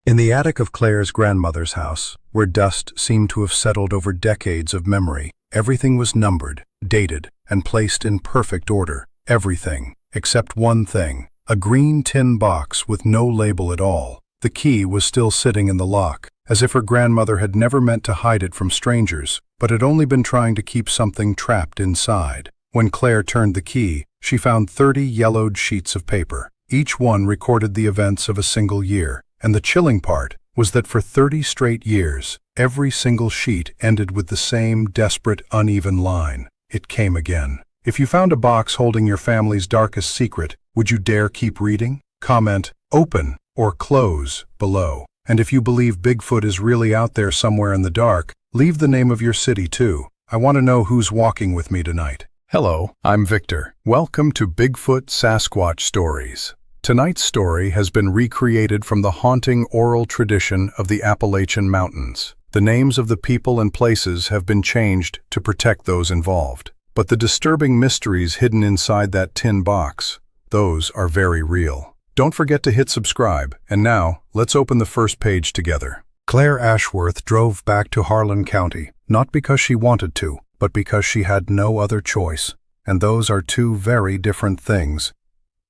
In the attic of Claire's grandmother's house, where dust seemed to have settled over decades of memory, everything was numbered, dated, and placed in perfect order. Everything, except one thing, a green tin box with no label at all. The key was still sitting in the lock, as if her grandmother had never meant to hide it from strangers, but had only been trying to keep something trapped inside. When Claire turned the key, she found 30 yellowed sheets of paper. Each one recorded the events of a single year, and the chilling part was that for 30 straight years, every single sheet ended with the same desperate, uneven line. It came again. If you found a box holding your family's darkest secret, would you dare keep reading? Comment "open" or "close" below. And if you believe Bigfoot is really out there somewhere in the dark, leave the name of your city too. I want to know who's walking with me tonight. Hello, I'm Victor. Welcome to Bigfoot Sasquatch Stories. Tonight's story has been recreated from the haunting oral tradition of the Appalachian Mountains. The names of the people and places have been changed to protect those involved. But the disturbing mysteries hidden inside that tin box, those are very real. Don't forget to hit subscribe, and now, let's open the first page together. Claire Ashworth drove back to Harlan County, not because she wanted to, but because she had no other choice. And those are two very different things.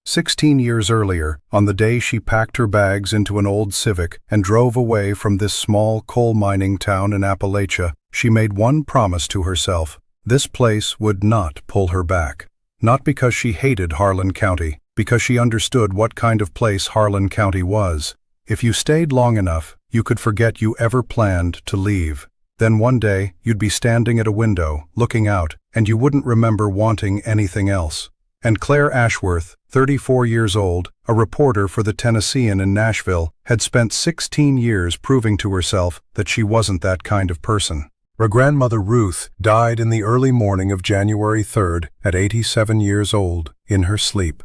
16 years earlier, on the day she packed her bags into an old Civic and drove away from this small coal mining town in Appalachia, she made one promise to herself. This place would not pull her back. Not because she hated Harlan County, because she understood what kind of place Harlan County was. If you stayed long enough, you could forget you ever planned to leave. Then one day, you'd be standing at a window, looking out, and you wouldn't remember wanting anything else. And Claire Ashworth, 34 years old, a reporter for the Tennessean in Nashville, had spent 16 years proving to herself that she wasn't that kind of person. Her grandmother Ruth died in the early morning of January 3rd at 87 years old, in her sleep.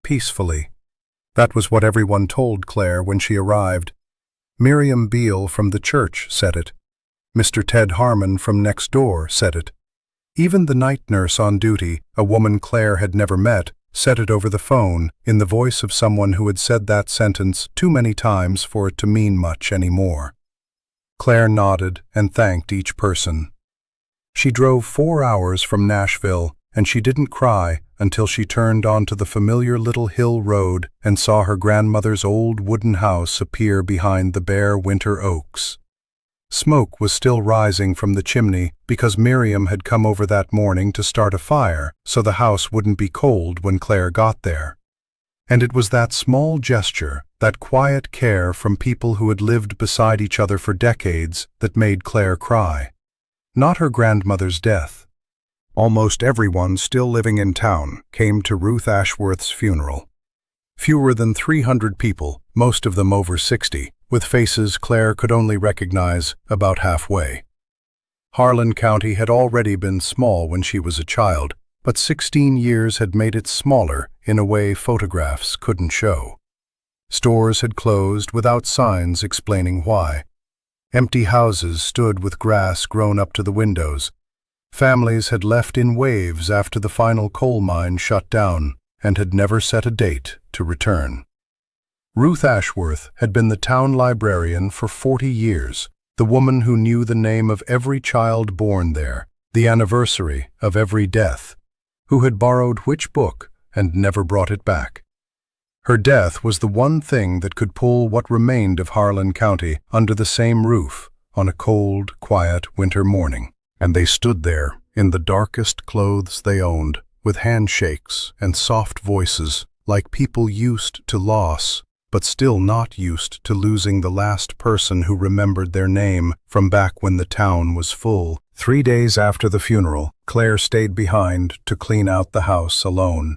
Peacefully. That was what everyone told Claire when she arrived. Miriam Beale from the church said it. Mr. Ted Harmon from next door said it. Even the night nurse on duty, a woman Claire had never met, said it over the phone, in the voice of someone who had said that sentence too many times for it to mean much anymore. Claire nodded and thanked each person. She drove 4 hours from Nashville, and she didn't cry until she turned onto the familiar little hill road and saw her grandmother's old wooden house appear behind the bare winter oaks. Smoke was still rising from the chimney because Miriam had come over that morning to start a fire so the house wouldn't be cold when Claire got there. And it was that small gesture, that quiet care from people who had lived beside each other for decades, that made Claire cry. Not her grandmother's death. Almost everyone still living in town came to Ruth Ashworth's funeral. Fewer than 300 people, most of them over 60, with faces Claire could only recognize about halfway. Harlan County had already been small when she was a child, but 16 years had made it smaller in a way photographs couldn't show. Stores had closed without signs explaining why. Empty houses stood with grass grown up to the windows. Families had left in waves after the final coal mine shut down and had never set a date to return. Ruth Ashworth had been the town librarian for 40 years, the woman who knew the name of every child born there, the anniversary of every death, who had borrowed which book and never brought it back. Her death was the one thing that could pull what remained of Harlan County under the same roof on a cold, quiet winter morning. And they stood there, in the darkest clothes they owned, with handshakes and soft voices, like people used to loss, but still not used to losing the last person who remembered their name from back when the town was full. 3 days after the funeral, Claire stayed behind to clean out the house alone.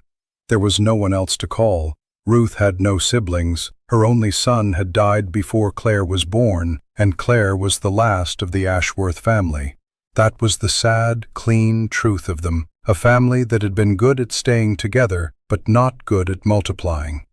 There was no one else to call. Ruth had no siblings. Her only son had died before Claire was born, and Claire was the last of the Ashworth family. That was the sad, clean truth of them, a family that had been good at staying together, but not good at multiplying.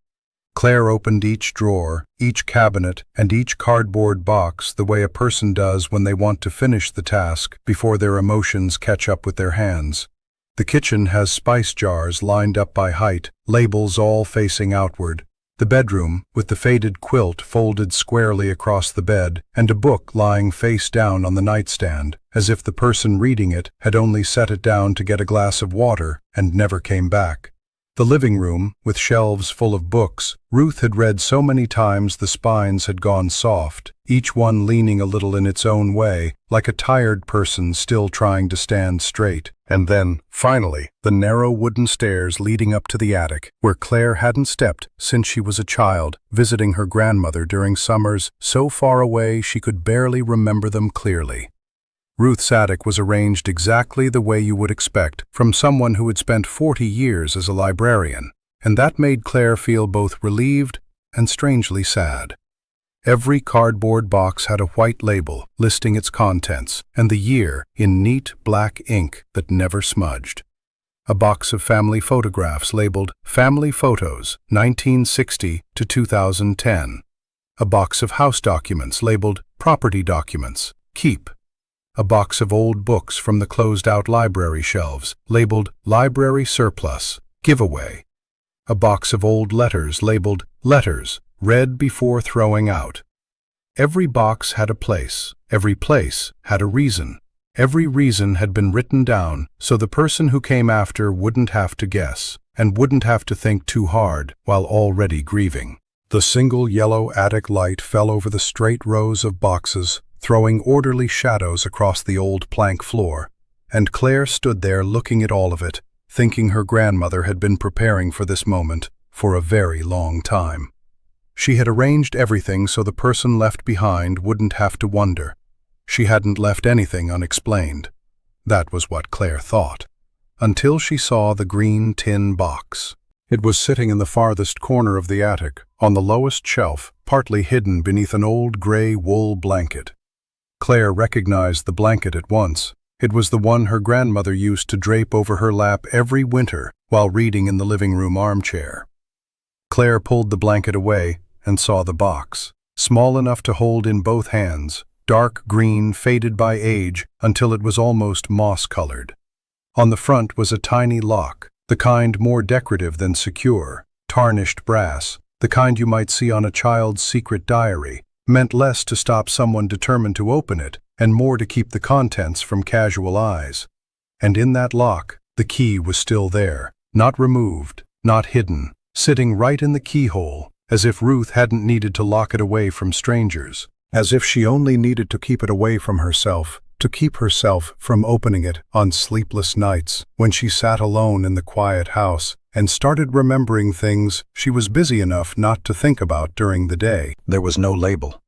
Claire opened each drawer, each cabinet, and each cardboard box the way a person does when they want to finish the task before their emotions catch up with their hands. The kitchen has spice jars lined up by height, labels all facing outward. The bedroom, with the faded quilt folded squarely across the bed, and a book lying face down on the nightstand, as if the person reading it had only set it down to get a glass of water and never came back. The living room, with shelves full of books, Ruth had read so many times the spines had gone soft, each one leaning a little in its own way, like a tired person still trying to stand straight. And then, finally, the narrow wooden stairs leading up to the attic, where Claire hadn't stepped since she was a child, visiting her grandmother during summers so far away she could barely remember them clearly. Ruth's attic was arranged exactly the way you would expect from someone who had spent 40 years as a librarian, and that made Claire feel both relieved and strangely sad. Every cardboard box had a white label listing its contents and the year in neat black ink that never smudged. A box of family photographs labeled Family Photos 1960 to 2010. A box of house documents labeled Property Documents, Keep. A box of old books from the closed-out library shelves labeled Library Surplus, Giveaway. A box of old letters labeled Letters, Read Before Throwing Out. Every box had a place. Every place had a reason. Every reason had been written down so the person who came after wouldn't have to guess and wouldn't have to think too hard while already grieving. The single yellow attic light fell over the straight rows of boxes, throwing orderly shadows across the old plank floor, and Claire stood there looking at all of it, thinking her grandmother had been preparing for this moment for a very long time. She had arranged everything so the person left behind wouldn't have to wonder. She hadn't left anything unexplained. That was what Claire thought, until she saw the green tin box. It was sitting in the farthest corner of the attic, on the lowest shelf, partly hidden beneath an old gray wool blanket. Claire recognized the blanket at once. It was the one her grandmother used to drape over her lap every winter while reading in the living room armchair. Claire pulled the blanket away and saw the box, small enough to hold in both hands, dark green, faded by age until it was almost moss-colored. On the front was a tiny lock, the kind more decorative than secure, tarnished brass, the kind you might see on a child's secret diary, meant less to stop someone determined to open it and more to keep the contents from casual eyes. And in that lock, the key was still there, not removed, not hidden, sitting right in the keyhole, as if Ruth hadn't needed to lock it away from strangers, as if she only needed to keep it away from herself, to keep herself from opening it on sleepless nights when she sat alone in the quiet house and started remembering things she was busy enough not to think about during the day. There was no label.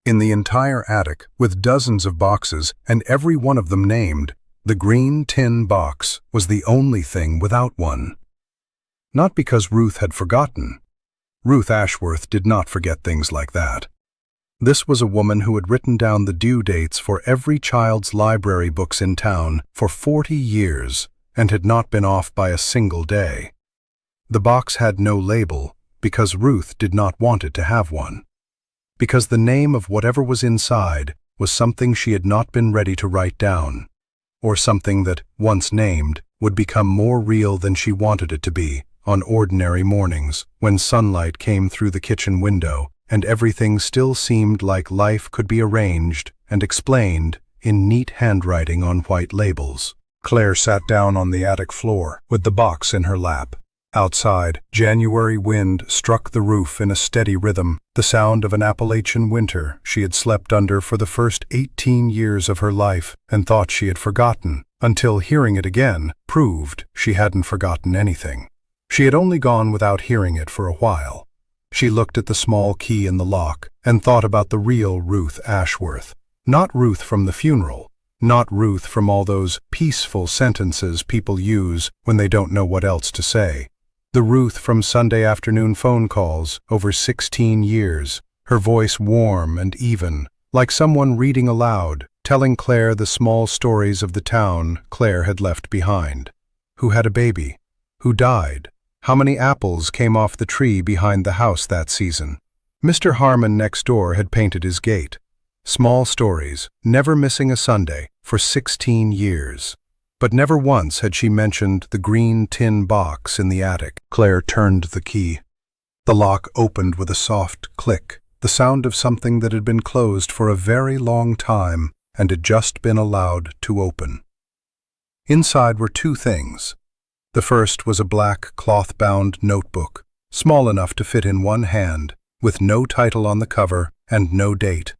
In the entire attic, with dozens of boxes and every one of them named, the green tin box was the only thing without one. Not because Ruth had forgotten. Ruth Ashworth did not forget things like that. This was a woman who had written down the due dates for every child's library books in town for 40 years and had not been off by a single day. The box had no label because Ruth did not want it to have one. Because the name of whatever was inside was something she had not been ready to write down, or something that, once named, would become more real than she wanted it to be on ordinary mornings when sunlight came through the kitchen window and everything still seemed like life could be arranged and explained in neat handwriting on white labels. Claire sat down on the attic floor with the box in her lap. Outside, January wind struck the roof in a steady rhythm, the sound of an Appalachian winter she had slept under for the first 18 years of her life and thought she had forgotten, until hearing it again proved she hadn't forgotten anything. She had only gone without hearing it for a while. She looked at the small key in the lock and thought about the real Ruth Ashworth. Not Ruth from the funeral, not Ruth from all those peaceful sentences people use when they don't know what else to say. The Ruth from Sunday afternoon phone calls over 16 years, her voice warm and even, like someone reading aloud, telling Claire the small stories of the town Claire had left behind. Who had a baby? Who died? How many apples came off the tree behind the house that season? Mr. Harmon next door had painted his gate. Small stories, never missing a Sunday, for 16 years. But never once had she mentioned the green tin box in the attic. Claire turned the key. The lock opened with a soft click, the sound of something that had been closed for a very long time and had just been allowed to open. Inside were two things. The first was a black cloth-bound notebook, small enough to fit in one hand, with no title on the cover and no date,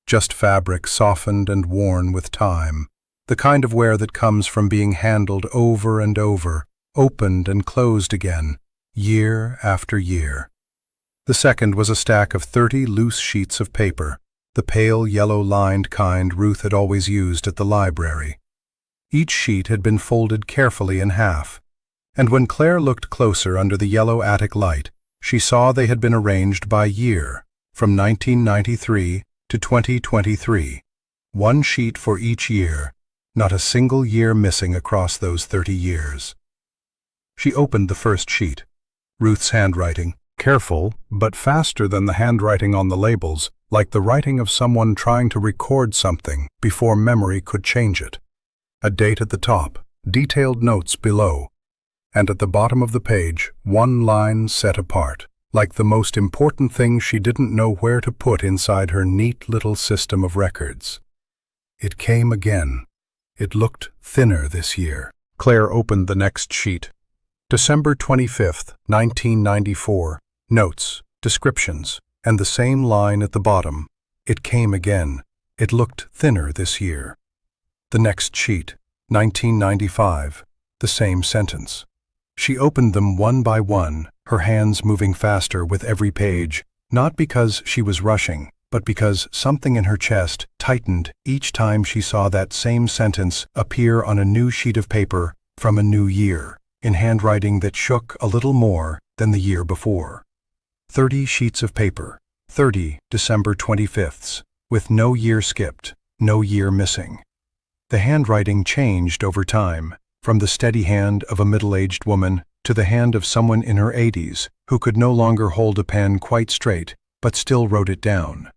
just fabric softened and worn with time, the kind of wear that comes from being handled over and over, opened and closed again, year after year. The second was a stack of 30 loose sheets of paper, the pale yellow-lined kind Ruth had always used at the library. Each sheet had been folded carefully in half, and when Claire looked closer under the yellow attic light, she saw they had been arranged by year, from 1993 to 2023, one sheet for each year, not a single year missing across those 30 years. She opened the first sheet. Ruth's handwriting, careful but faster than the handwriting on the labels, like the writing of someone trying to record something before memory could change it. A date at the top, detailed notes below, and at the bottom of the page, one line set apart, like the most important thing she didn't know where to put inside her neat little system of records. It came again. It looked thinner this year. Claire opened the next sheet. December 25th, 1994. Notes, descriptions, and the same line at the bottom. It came again. It looked thinner this year. The next sheet, 1995. The same sentence. She opened them one by one, her hands moving faster with every page, not because she was rushing, but because something in her chest tightened each time she saw that same sentence appear on a new sheet of paper from a new year, in handwriting that shook a little more than the year before. 30 sheets of paper, 30 December 25ths, with no year skipped, no year missing. The handwriting changed over time, from the steady hand of a middle-aged woman to the hand of someone in her 80s who could no longer hold a pen quite straight, but still wrote it down.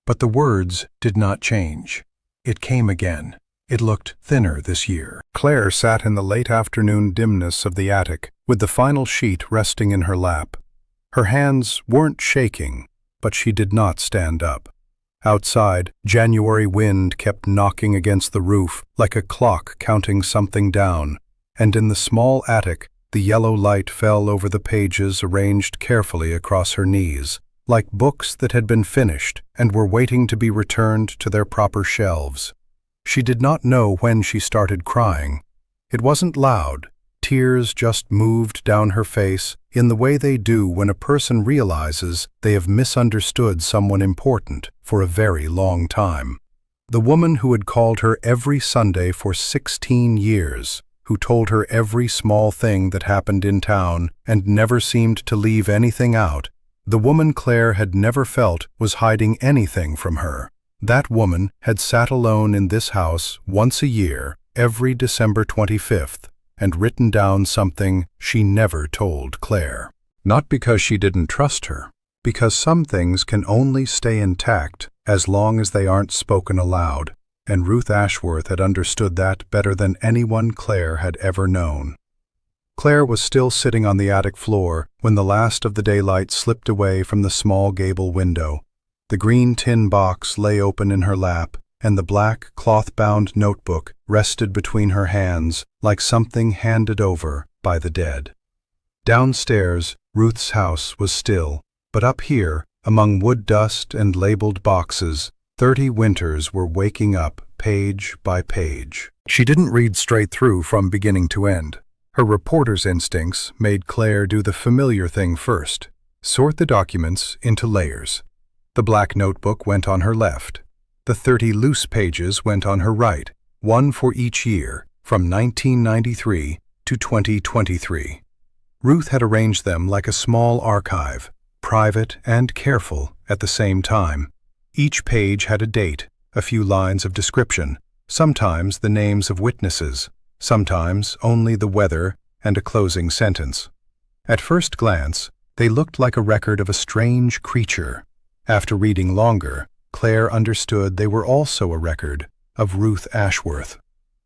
But the words did not change. It came again. It looked thinner this year. Claire sat in the late afternoon dimness of the attic, with the final sheet resting in her lap. Her hands weren't shaking, but she did not stand up. Outside, January wind kept knocking against the roof like a clock counting something down, and in the small attic, the yellow light fell over the pages arranged carefully across her knees, like books that had been finished and were waiting to be returned to their proper shelves. She did not know when she started crying. It wasn't loud. Tears just moved down her face in the way they do when a person realizes they have misunderstood someone important for a very long time. The woman who had called her every Sunday for 16 years, who told her every small thing that happened in town and never seemed to leave anything out, the woman Claire had never felt was hiding anything from her. That woman had sat alone in this house once a year, every December 25th, and written down something she never told Claire. Not because she didn't trust her, because some things can only stay intact as long as they aren't spoken aloud, and Ruth Ashworth had understood that better than anyone Claire had ever known. Claire was still sitting on the attic floor when the last of the daylight slipped away from the small gable window. The green tin box lay open in her lap, and the black cloth-bound notebook rested between her hands like something handed over by the dead. Downstairs, Ruth's house was still, but up here, among wood dust and labeled boxes, 30 winters were waking up page by page. She didn't read straight through from beginning to end. Her reporter's instincts made Claire do the familiar thing first, sort the documents into layers. The black notebook went on her left. The 30 loose pages went on her right, one for each year, from 1993 to 2023. Ruth had arranged them like a small archive, private and careful at the same time. Each page had a date, a few lines of description, sometimes the names of witnesses, sometimes only the weather and a closing sentence. At first glance, they looked like a record of a strange creature. After reading longer, Claire understood they were also a record of Ruth Ashworth.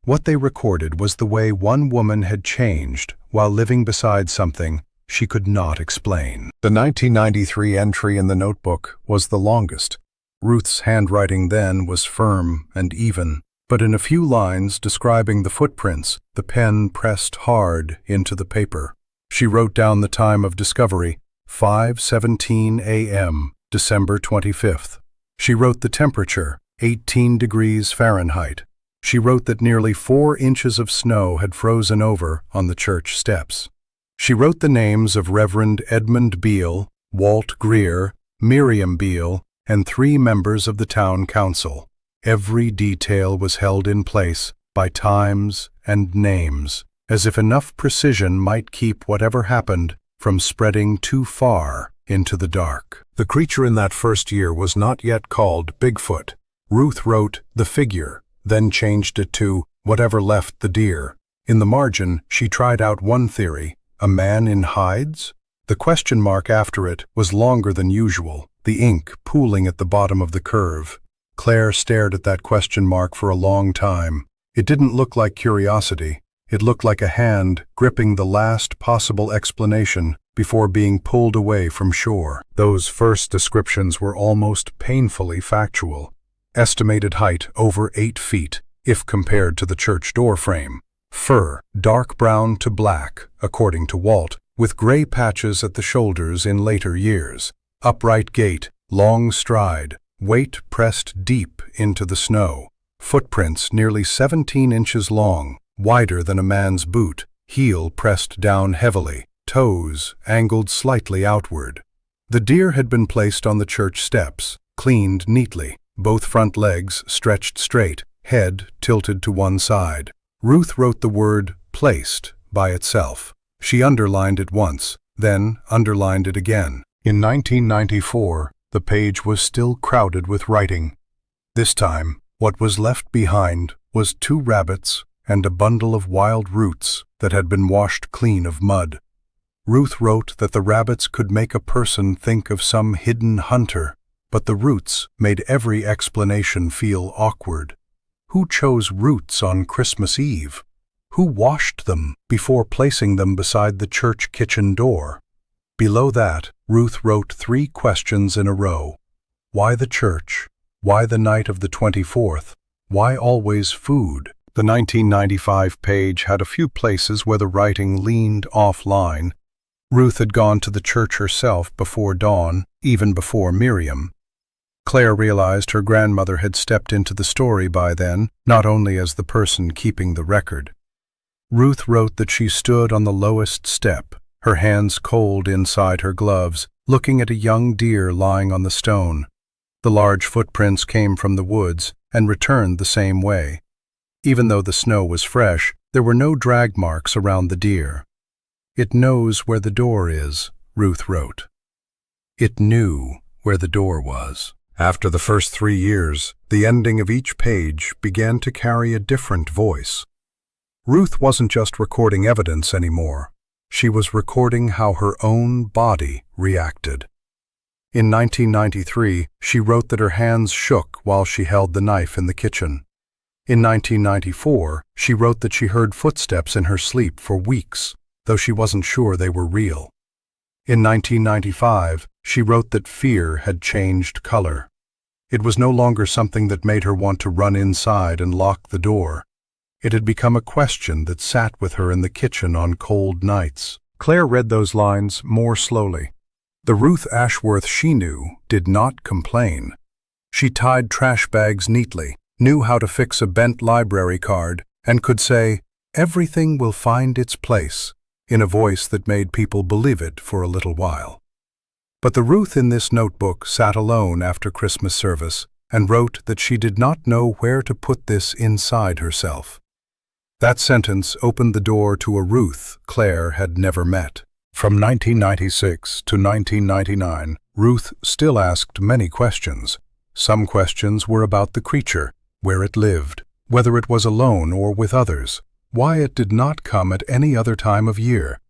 What they recorded was the way one woman had changed while living beside something she could not explain. The 1993 entry in the notebook was the longest. Ruth's handwriting then was firm and even, but in a few lines describing the footprints, the pen pressed hard into the paper. She wrote down the time of discovery, 5:17 a.m., December 25th. She wrote the temperature, 18 degrees Fahrenheit. She wrote that nearly 4 inches of snow had frozen over on the church steps. She wrote the names of Reverend Edmund Beale, Walt Greer, Miriam Beale, and 3 members of the town council. Every detail was held in place by times and names, as if enough precision might keep whatever happened from spreading too far into the dark. The creature in that first year was not yet called Bigfoot. Ruth wrote the figure, then changed it to whatever left the deer. In the margin, she tried out one theory, a man in hides? The question mark after it was longer than usual, the ink pooling at the bottom of the curve. Claire stared at that question mark for a long time. It didn't look like curiosity. It looked like a hand gripping the last possible explanation before being pulled away from shore. Those first descriptions were almost painfully factual. Estimated height over 8 feet, if compared to the church door frame. Fur, dark brown to black, according to Walt, with gray patches at the shoulders in later years. Upright gait, long stride, weight pressed deep into the snow. Footprints nearly 17 inches long, wider than a man's boot, heel pressed down heavily, toes angled slightly outward. The deer had been placed on the church steps, cleaned neatly, both front legs stretched straight, head tilted to one side. Ruth wrote the word placed by itself. She underlined it once, then underlined it again. In 1994, the page was still crowded with writing. This time, what was left behind was 2 rabbits and a bundle of wild roots that had been washed clean of mud. Ruth wrote that the rabbits could make a person think of some hidden hunter, but the roots made every explanation feel awkward. Who chose roots on Christmas Eve? Who washed them before placing them beside the church kitchen door? Below that, Ruth wrote 3 questions in a row. Why the church? Why the night of the 24th? Why always food? The 1995 page had a few places where the writing leaned offline. Ruth had gone to the church herself before dawn, even before Miriam. Claire realized her grandmother had stepped into the story by then, not only as the person keeping the record. Ruth wrote that she stood on the lowest step, her hands cold inside her gloves, looking at a young deer lying on the stone. The large footprints came from the woods and returned the same way. Even though the snow was fresh, there were no drag marks around the deer. It knows where the door is, Ruth wrote. It knew where the door was. After the first 3 years, the ending of each page began to carry a different voice. Ruth wasn't just recording evidence anymore. She was recording how her own body reacted. In 1993, she wrote that her hands shook while she held the knife in the kitchen. In 1994, she wrote that she heard footsteps in her sleep for weeks, though she wasn't sure they were real. In 1995, she wrote that fear had changed color. It was no longer something that made her want to run inside and lock the door. It had become a question that sat with her in the kitchen on cold nights. Claire read those lines more slowly. The Ruth Ashworth she knew did not complain. She tied trash bags neatly, knew how to fix a bent library card, and could say, "Everything will find its place," in a voice that made people believe it for a little while. But the Ruth in this notebook sat alone after Christmas service and wrote that she did not know where to put this inside herself. That sentence opened the door to a Ruth Claire had never met. From 1996 to 1999, Ruth still asked many questions. Some questions were about the creature, where it lived, whether it was alone or with others, why it did not come at any other time of year.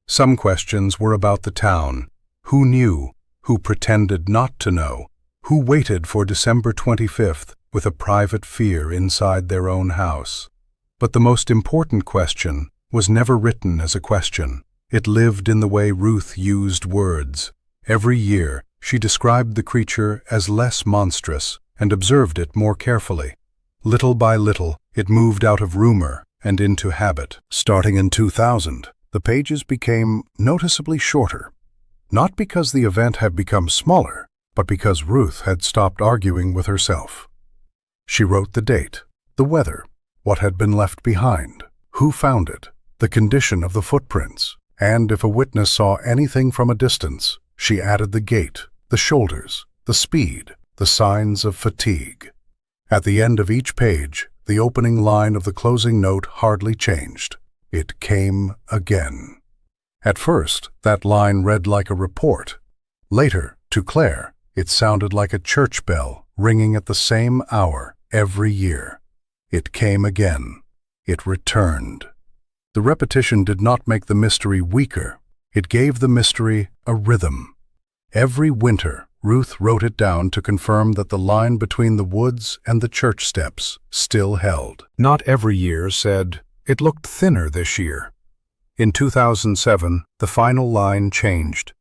Some questions were about the town. Who knew? Who pretended not to know? Who waited for December 25th with a private fear inside their own house? But the most important question was never written as a question. It lived in the way Ruth used words. Every year, she described the creature as less monstrous and observed it more carefully. Little by little, it moved out of rumor and into habit. Starting in 2000, the pages became noticeably shorter. Not because the event had become smaller, but because Ruth had stopped arguing with herself. She wrote the date, the weather, what had been left behind, who found it, the condition of the footprints, and if a witness saw anything from a distance, she added the gait, the shoulders, the speed, the signs of fatigue. At the end of each page, the opening line of the closing note hardly changed. It came again. At first, that line read like a report. Later, to Claire, it sounded like a church bell ringing at the same hour every year. It came again. It returned. The repetition did not make the mystery weaker. It gave the mystery a rhythm. Every winter, Ruth wrote it down to confirm that the line between the woods and the church steps still held. Not every year said, "It looked thinner this year." In 2007, the final line changed.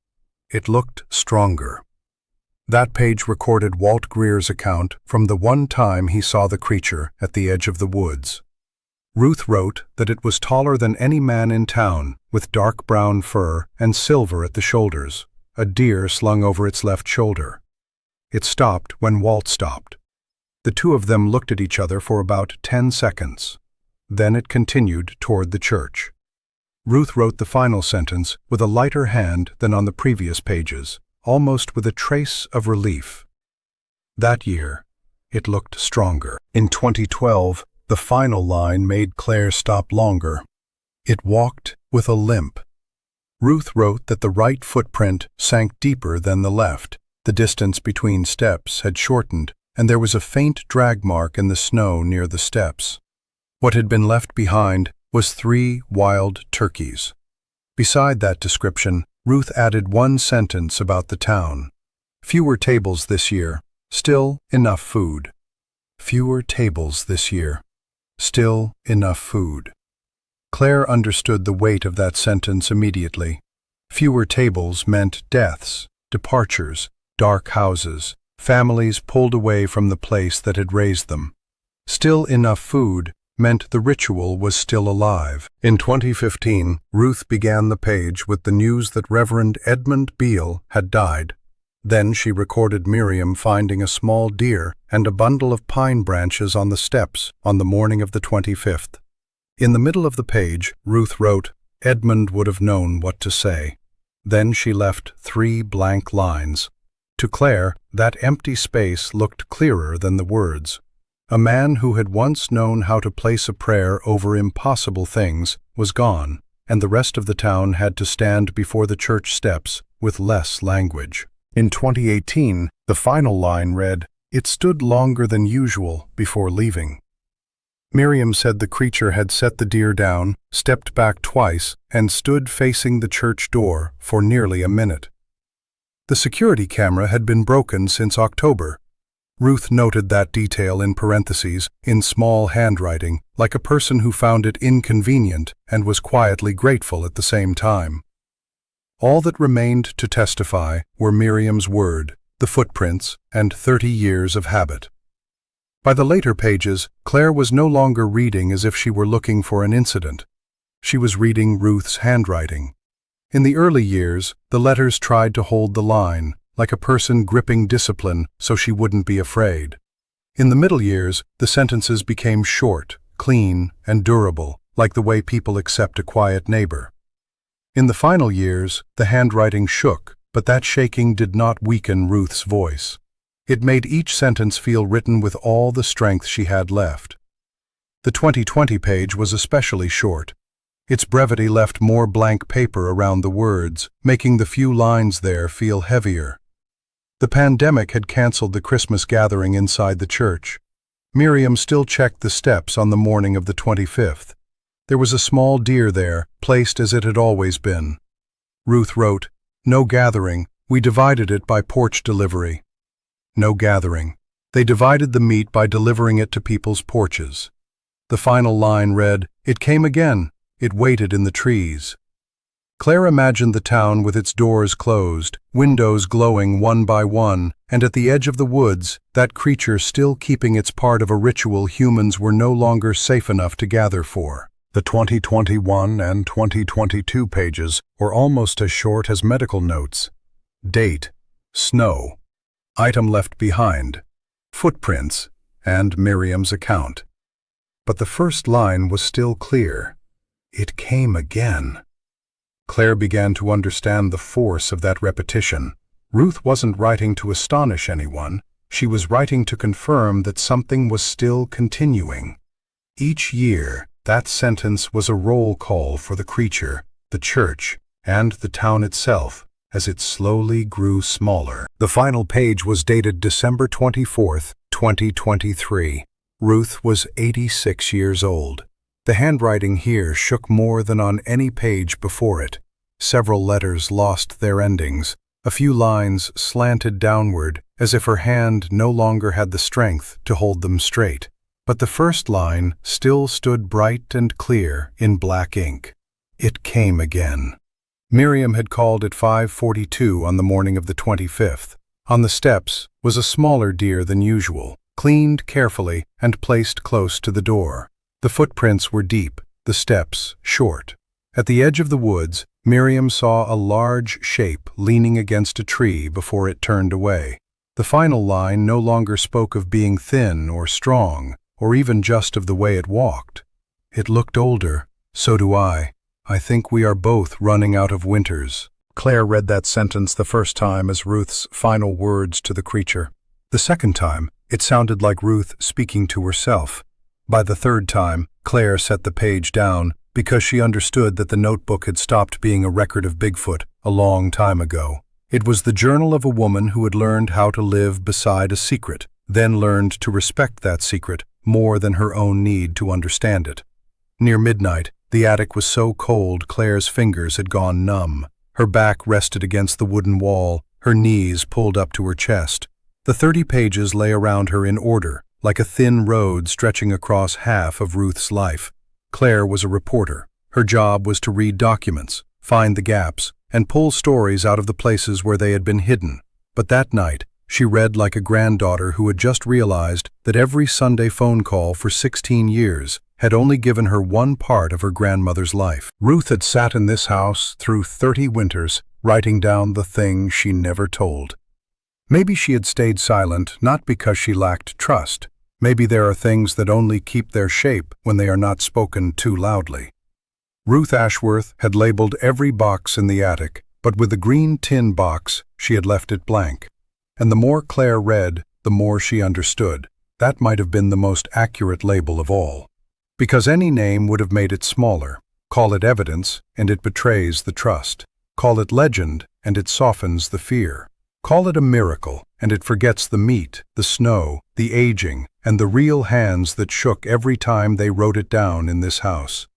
It looked stronger. That page recorded Walt Greer's account from the one time he saw the creature at the edge of the woods. Ruth wrote that it was taller than any man in town, with dark brown fur and silver at the shoulders, a deer slung over its left shoulder. It stopped when Walt stopped. The two of them looked at each other for about 10 seconds. Then it continued toward the church. Ruth wrote the final sentence with a lighter hand than on the previous pages, almost with a trace of relief. That year, it looked stronger. In 2012, the final line made Claire stop longer. It walked with a limp. Ruth wrote that the right footprint sank deeper than the left. The distance between steps had shortened, and there was a faint drag mark in the snow near the steps. What had been left behind was 3 wild turkeys. Beside that description, Ruth added one sentence about the town. Fewer tables this year, still enough food. Fewer tables this year, still enough food. Claire understood the weight of that sentence immediately. Fewer tables meant deaths, departures, dark houses, families pulled away from the place that had raised them. Still enough food meant the ritual was still alive. In 2015, Ruth began the page with the news that Reverend Edmund Beale had died. Then she recorded Miriam finding a small deer and a bundle of pine branches on the steps on the morning of the 25th. In the middle of the page, Ruth wrote, "Edmund would have known what to say." Then she left 3 blank lines. To Claire, that empty space looked clearer than the words. A man who had once known how to place a prayer over impossible things was gone, and the rest of the town had to stand before the church steps with less language. In 2018, the final line read, "It stood longer than usual before leaving." Miriam said the creature had set the deer down, stepped back twice, and stood facing the church door for nearly a minute. The security camera had been broken since October. Ruth noted that detail in parentheses, in small handwriting, like a person who found it inconvenient and was quietly grateful at the same time. All that remained to testify were Miriam's word, the footprints, and 30 years of habit. By the later pages, Claire was no longer reading as if she were looking for an incident. She was reading Ruth's handwriting. In the early years, the letters tried to hold the line, like a person gripping discipline so she wouldn't be afraid. In the middle years, the sentences became short, clean, and durable, like the way people accept a quiet neighbor. In the final years, the handwriting shook, but that shaking did not weaken Ruth's voice. It made each sentence feel written with all the strength she had left. The 2020 page was especially short. Its brevity left more blank paper around the words, making the few lines there feel heavier. The pandemic had canceled the Christmas gathering inside the church. Miriam still checked the steps on the morning of the 25th. There was a small deer there, placed as it had always been. Ruth wrote, "No gathering, we divided it by porch delivery." No gathering. They divided the meat by delivering it to people's porches. The final line read, "It came again. It waited in the trees." Claire imagined the town with its doors closed, windows glowing one by one, and at the edge of the woods, that creature still keeping its part of a ritual humans were no longer safe enough to gather for. The 2021 and 2022 pages were almost as short as medical notes. Date, snow, item left behind, footprints, and Miriam's account. But the first line was still clear. It came again. Claire began to understand the force of that repetition. Ruth wasn't writing to astonish anyone. She was writing to confirm that something was still continuing. Each year, that sentence was a roll call for the creature, the church, and the town itself, as it slowly grew smaller. The final page was dated December 24th, 2023. Ruth was 86 years old. The handwriting here shook more than on any page before it. Several letters lost their endings. A few lines slanted downward, as if her hand no longer had the strength to hold them straight. But the first line still stood bright and clear in black ink. It came again. Miriam had called at 5:42 on the morning of the 25th. On the steps was a smaller deer than usual, cleaned carefully and placed close to the door. The footprints were deep, the steps short. At the edge of the woods, Miriam saw a large shape leaning against a tree before it turned away. The final line no longer spoke of being thin or strong, or even just of the way it walked. It looked older. So do I. I think we are both running out of winters. Claire read that sentence the first time as Ruth's final words to the creature. The second time, it sounded like Ruth speaking to herself. By the third time, Claire set the page down because she understood that the notebook had stopped being a record of Bigfoot a long time ago. It was the journal of a woman who had learned how to live beside a secret, then learned to respect that secret more than her own need to understand it. Near midnight, the attic was so cold Claire's fingers had gone numb. Her back rested against the wooden wall, her knees pulled up to her chest. The 30 pages lay around her in order, like a thin road stretching across half of Ruth's life. Claire was a reporter. Her job was to read documents, find the gaps, and pull stories out of the places where they had been hidden. But that night, she read like a granddaughter who had just realized that every Sunday phone call for 16 years had only given her one part of her grandmother's life. Ruth had sat in this house through 30 winters, writing down the things she never told. Maybe she had stayed silent not because she lacked trust. Maybe there are things that only keep their shape when they are not spoken too loudly. Ruth Ashworth had labeled every box in the attic, but with the green tin box, she had left it blank. And the more Claire read, the more she understood. That might have been the most accurate label of all. Because any name would have made it smaller. Call it evidence, and it betrays the trust. Call it legend, and it softens the fear. Call it a miracle, and it forgets the meat, the snow, the aging, and the real hands that shook every time they wrote it down in this house.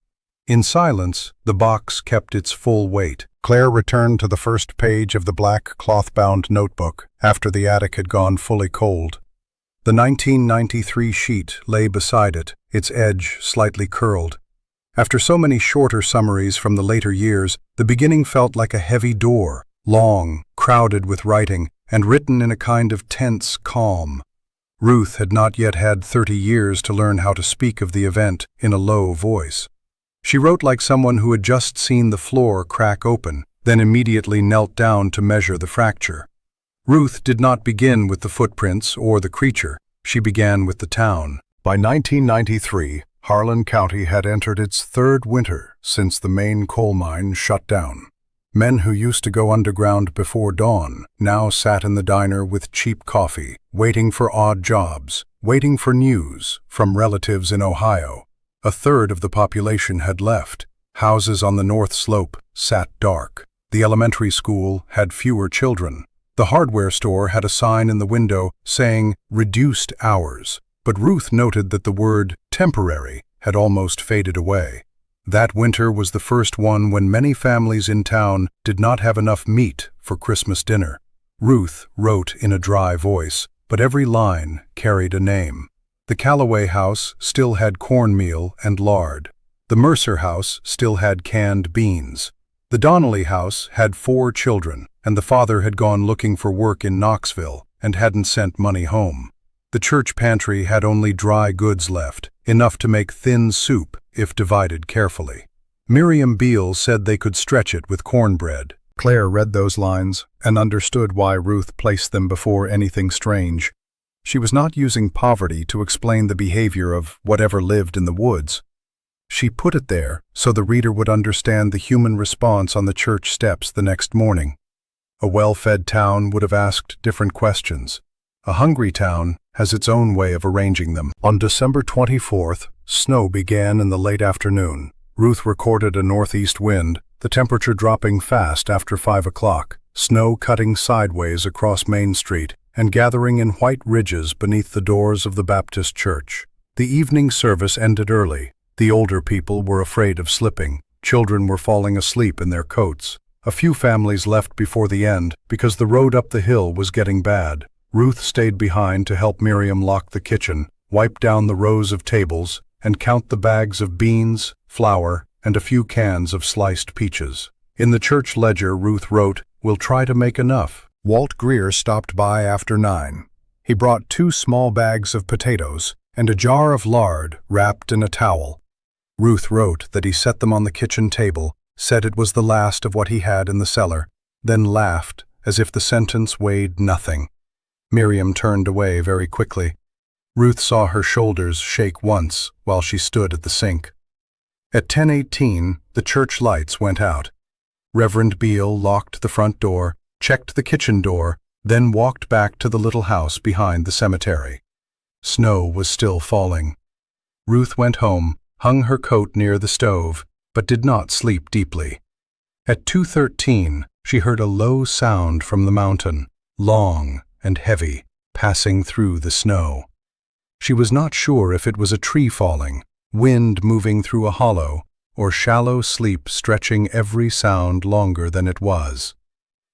In silence, the box kept its full weight. Claire returned to the first page of the black cloth-bound notebook after the attic had gone fully cold. The 1993 sheet lay beside it, its edge slightly curled. After so many shorter summaries from the later years, the beginning felt like a heavy door, long, crowded with writing, and written in a kind of tense calm. Ruth had not yet had 30 years to learn how to speak of the event in a low voice. She wrote like someone who had just seen the floor crack open, then immediately knelt down to measure the fracture. Ruth did not begin with the footprints or the creature. She began with the town. By 1993, Harlan County had entered its third winter since the main coal mine shut down. Men who used to go underground before dawn now sat in the diner with cheap coffee, waiting for odd jobs, waiting for news from relatives in Ohio. A third of the population had left. Houses on the north slope sat dark. The elementary school had fewer children. The hardware store had a sign in the window saying "reduced hours," but Ruth noted that the word "temporary" had almost faded away. That winter was the first one when many families in town did not have enough meat for Christmas dinner. Ruth wrote in a dry voice, but every line carried a name. The Calloway house still had cornmeal and lard. The Mercer house still had canned beans. The Donnelly house had 4 children, and the father had gone looking for work in Knoxville and hadn't sent money home. The church pantry had only dry goods left, enough to make thin soup if divided carefully. Miriam Beale said they could stretch it with cornbread. Claire read those lines and understood why Ruth placed them before anything strange. She was not using poverty to explain the behavior of whatever lived in the woods. She put it there so the reader would understand the human response on the church steps the next morning. A well-fed town would have asked different questions. A hungry town has its own way of arranging them. On December 24th, snow began in the late afternoon. Ruth recorded a northeast wind, the temperature dropping fast after 5 o'clock, snow cutting sideways across Main Street and gathering in white ridges beneath the doors of the Baptist church. The evening service ended early. The older people were afraid of slipping. Children were falling asleep in their coats. A few families left before the end because the road up the hill was getting bad. Ruth stayed behind to help Miriam lock the kitchen, wipe down the rows of tables, and count the bags of beans, flour, and a few cans of sliced peaches. In the church ledger, Ruth wrote, "We'll try to make enough." Walt Greer stopped by after 9. He brought 2 small bags of potatoes and a jar of lard wrapped in a towel. Ruth wrote that he set them on the kitchen table, said it was the last of what he had in the cellar, then laughed as if the sentence weighed nothing. Miriam turned away very quickly. Ruth saw her shoulders shake once while she stood at the sink. At 10:18, the church lights went out. Reverend Beale locked the front door, checked the kitchen door, then walked back to the little house behind the cemetery. Snow was still falling. Ruth went home, hung her coat near the stove, but did not sleep deeply. At 2:13, she heard a low sound from the mountain, long and heavy, passing through the snow. She was not sure if it was a tree falling, wind moving through a hollow, or shallow sleep stretching every sound longer than it was.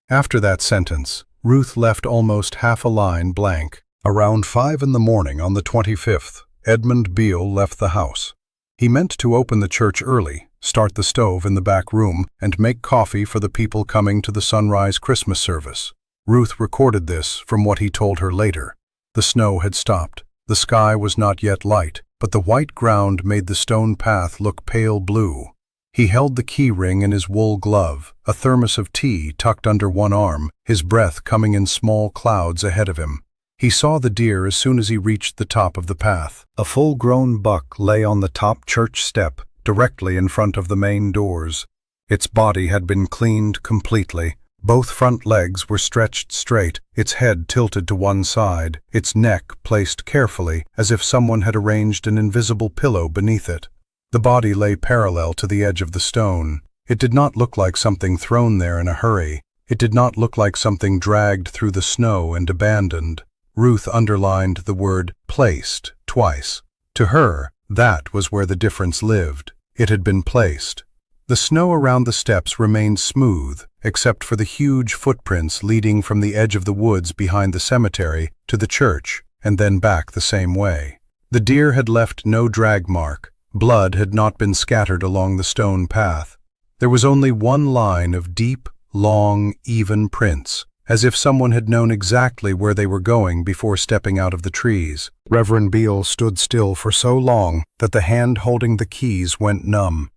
After that sentence, Ruth left almost half a line blank. Around 5 in the morning on the 25th, Edmund Beale left the house. He meant to open the church early, start the stove in the back room, and make coffee for the people coming to the sunrise Christmas service. Ruth recorded this from what he told her later. The snow had stopped. The sky was not yet light, but the white ground made the stone path look pale blue. He held the key ring in his wool glove, a thermos of tea tucked under one arm, his breath coming in small clouds ahead of him. He saw the deer as soon as he reached the top of the path. A full-grown buck lay on the top church step, directly in front of the main doors. Its body had been cleaned completely. Both front legs were stretched straight, its head tilted to one side, its neck placed carefully, as if someone had arranged an invisible pillow beneath it. The body lay parallel to the edge of the stone. It did not look like something thrown there in a hurry. It did not look like something dragged through the snow and abandoned. Ruth underlined the word placed twice. To her, that was where the difference lived. It had been placed. The snow around the steps remained smooth, except for the huge footprints leading from the edge of the woods behind the cemetery to the church, and then back the same way. The deer had left no drag mark. Blood had not been scattered along the stone path. There was only one line of deep, long, even prints, as if someone had known exactly where they were going before stepping out of the trees. Reverend Beale stood still for so long that the hand holding the keys went numb.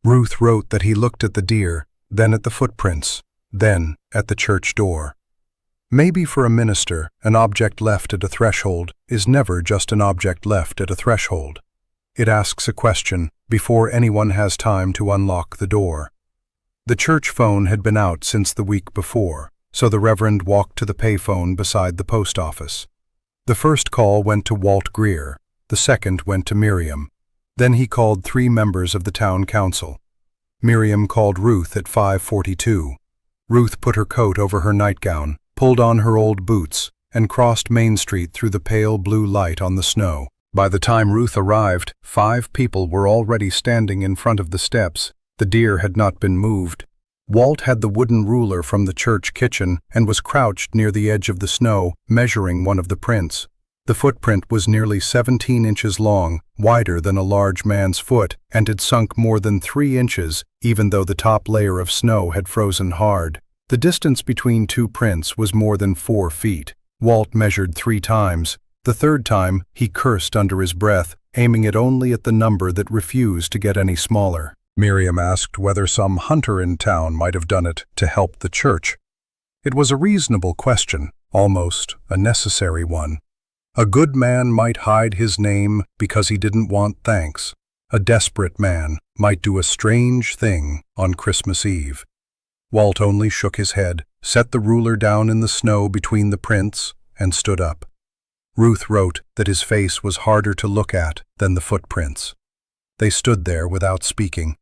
Ruth wrote that he looked at the deer, then at the footprints, then at the church door. Maybe for a minister, an object left at a threshold is never just an object left at a threshold. It asks a question before anyone has time to unlock the door. The church phone had been out since the week before, so the Reverend walked to the payphone beside the post office. The first call went to Walt Greer, the second went to Miriam. Then he called 3 members of the town council. Miriam called Ruth at 5:42. Ruth put her coat over her nightgown, pulled on her old boots, and crossed Main Street through the pale blue light on the snow. By the time Ruth arrived, 5 people were already standing in front of the steps. The deer had not been moved. Walt had the wooden ruler from the church kitchen and was crouched near the edge of the snow, measuring one of the prints. The footprint was nearly 17 inches long, wider than a large man's foot, and had sunk more than 3 inches, even though the top layer of snow had frozen hard. The distance between two prints was more than 4 feet. Walt measured 3 times. The third time, he cursed under his breath, aiming it only at the number that refused to get any smaller. Miriam asked whether some hunter in town might have done it to help the church. It was a reasonable question, almost a necessary one. A good man might hide his name because he didn't want thanks. A desperate man might do a strange thing on Christmas Eve. Walt only shook his head, set the ruler down in the snow between the prints, and stood up. Ruth wrote that his face was harder to look at than the footprints. They stood there without speaking.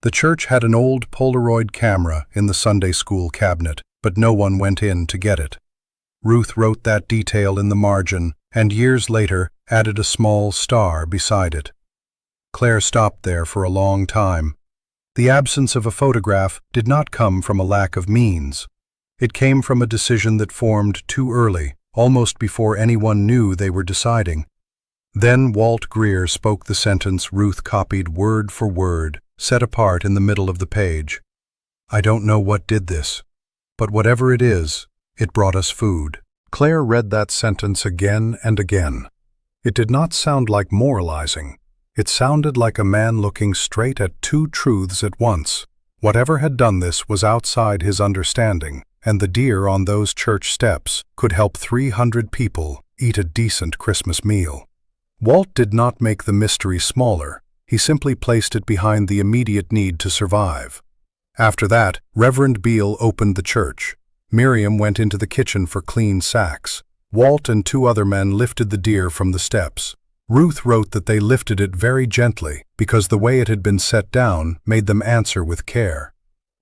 The church had an old Polaroid camera in the Sunday school cabinet, but no one went in to get it. Ruth wrote that detail in the margin, and years later added a small star beside it. Claire stopped there for a long time. The absence of a photograph did not come from a lack of means. It came from a decision that formed too early, almost before anyone knew they were deciding. Then Walt Greer spoke the sentence Ruth copied word for word, set apart in the middle of the page. "I don't know what did this, but whatever it is, it brought us food." Claire read that sentence again and again. It did not sound like moralizing. It sounded like a man looking straight at two truths at once. Whatever had done this was outside his understanding, and the deer on those church steps could help 300 people eat a decent Christmas meal. Walt did not make the mystery smaller. He simply placed it behind the immediate need to survive. After that, Reverend Beale opened the church. Miriam went into the kitchen for clean sacks. Walt and 2 other men lifted the deer from the steps. Ruth wrote that they lifted it very gently because the way it had been set down made them answer with care.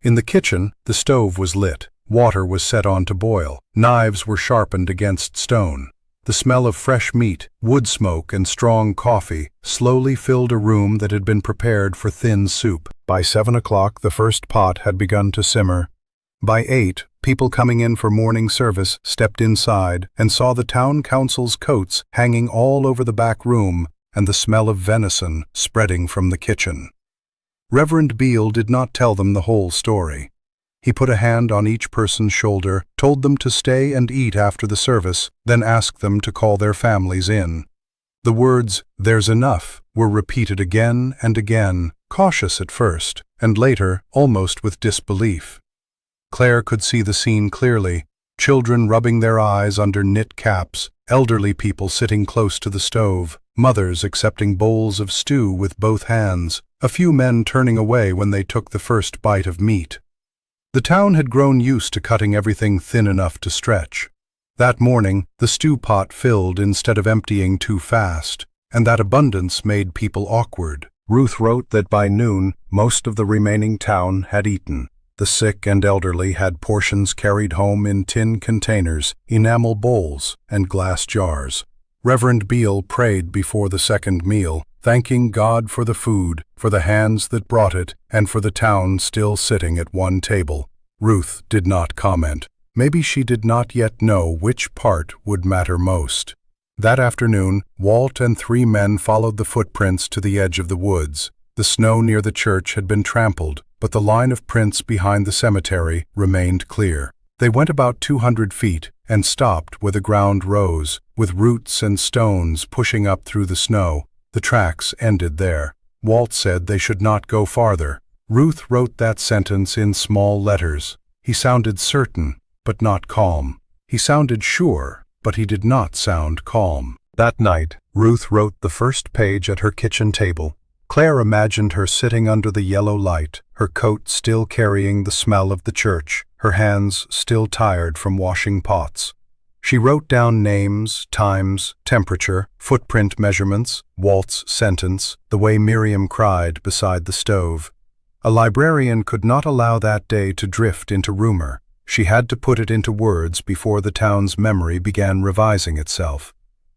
In the kitchen, the stove was lit. Water was set on to boil. Knives were sharpened against stone. The smell of fresh meat, wood smoke, and strong coffee slowly filled a room that had been prepared for thin soup. By 7 o'clock, the first pot had begun to simmer. By 8, people coming in for morning service stepped inside and saw the town council's coats hanging all over the back room and the smell of venison spreading from the kitchen. Reverend Beale did not tell them the whole story. He put a hand on each person's shoulder, told them to stay and eat after the service, then asked them to call their families in. The words, "There's enough," were repeated again and again, cautious at first, and later almost with disbelief. Claire could see the scene clearly, children rubbing their eyes under knit caps, elderly people sitting close to the stove, mothers accepting bowls of stew with both hands, a few men turning away when they took the first bite of meat. The town had grown used to cutting everything thin enough to stretch. That morning, the stew pot filled instead of emptying too fast, and that abundance made people awkward. Ruth wrote that by noon, most of the remaining town had eaten. The sick and elderly had portions carried home in tin containers, enamel bowls, and glass jars. Reverend Beale prayed before the second meal, thanking God for the food, for the hands that brought it, and for the town still sitting at one table. Ruth did not comment. Maybe she did not yet know which part would matter most. That afternoon, Walt and 3 men followed the footprints to the edge of the woods. The snow near the church had been trampled, but the line of prints behind the cemetery remained clear. They went about 200 feet and stopped where the ground rose, with roots and stones pushing up through the snow. The tracks ended there. Walt said they should not go farther. Ruth wrote that sentence in small letters. He sounded certain, but not calm. He sounded sure, but he did not sound calm. That night, Ruth wrote the first page at her kitchen table. Claire imagined her sitting under the yellow light, her coat still carrying the smell of the church, her hands still tired from washing pots. She wrote down names, times, temperature, footprint measurements, Walt's sentence, the way Miriam cried beside the stove. A librarian could not allow that day to drift into rumor. She had to put it into words before the town's memory began revising itself.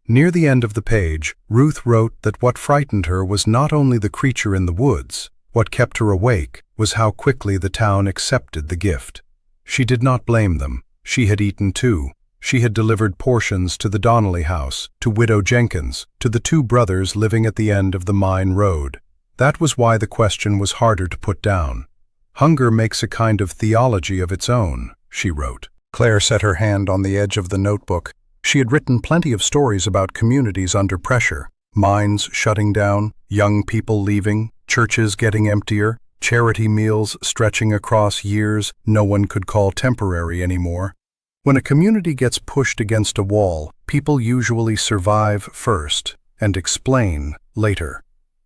Near the end of the page, Ruth wrote that what frightened her was not only the creature in the woods. What kept her awake was how quickly the town accepted the gift. She did not blame them. She had eaten too. She had delivered portions to the Donnelly house, to Widow Jenkins, to the two brothers living at the end of the mine road. That was why the question was harder to put down. "Hunger makes a kind of theology of its own," she wrote. Claire set her hand on the edge of the notebook. She had written plenty of stories about communities under pressure, mines shutting down, young people leaving, churches getting emptier, charity meals stretching across years no one could call temporary anymore. When a community gets pushed against a wall, people usually survive first and explain later.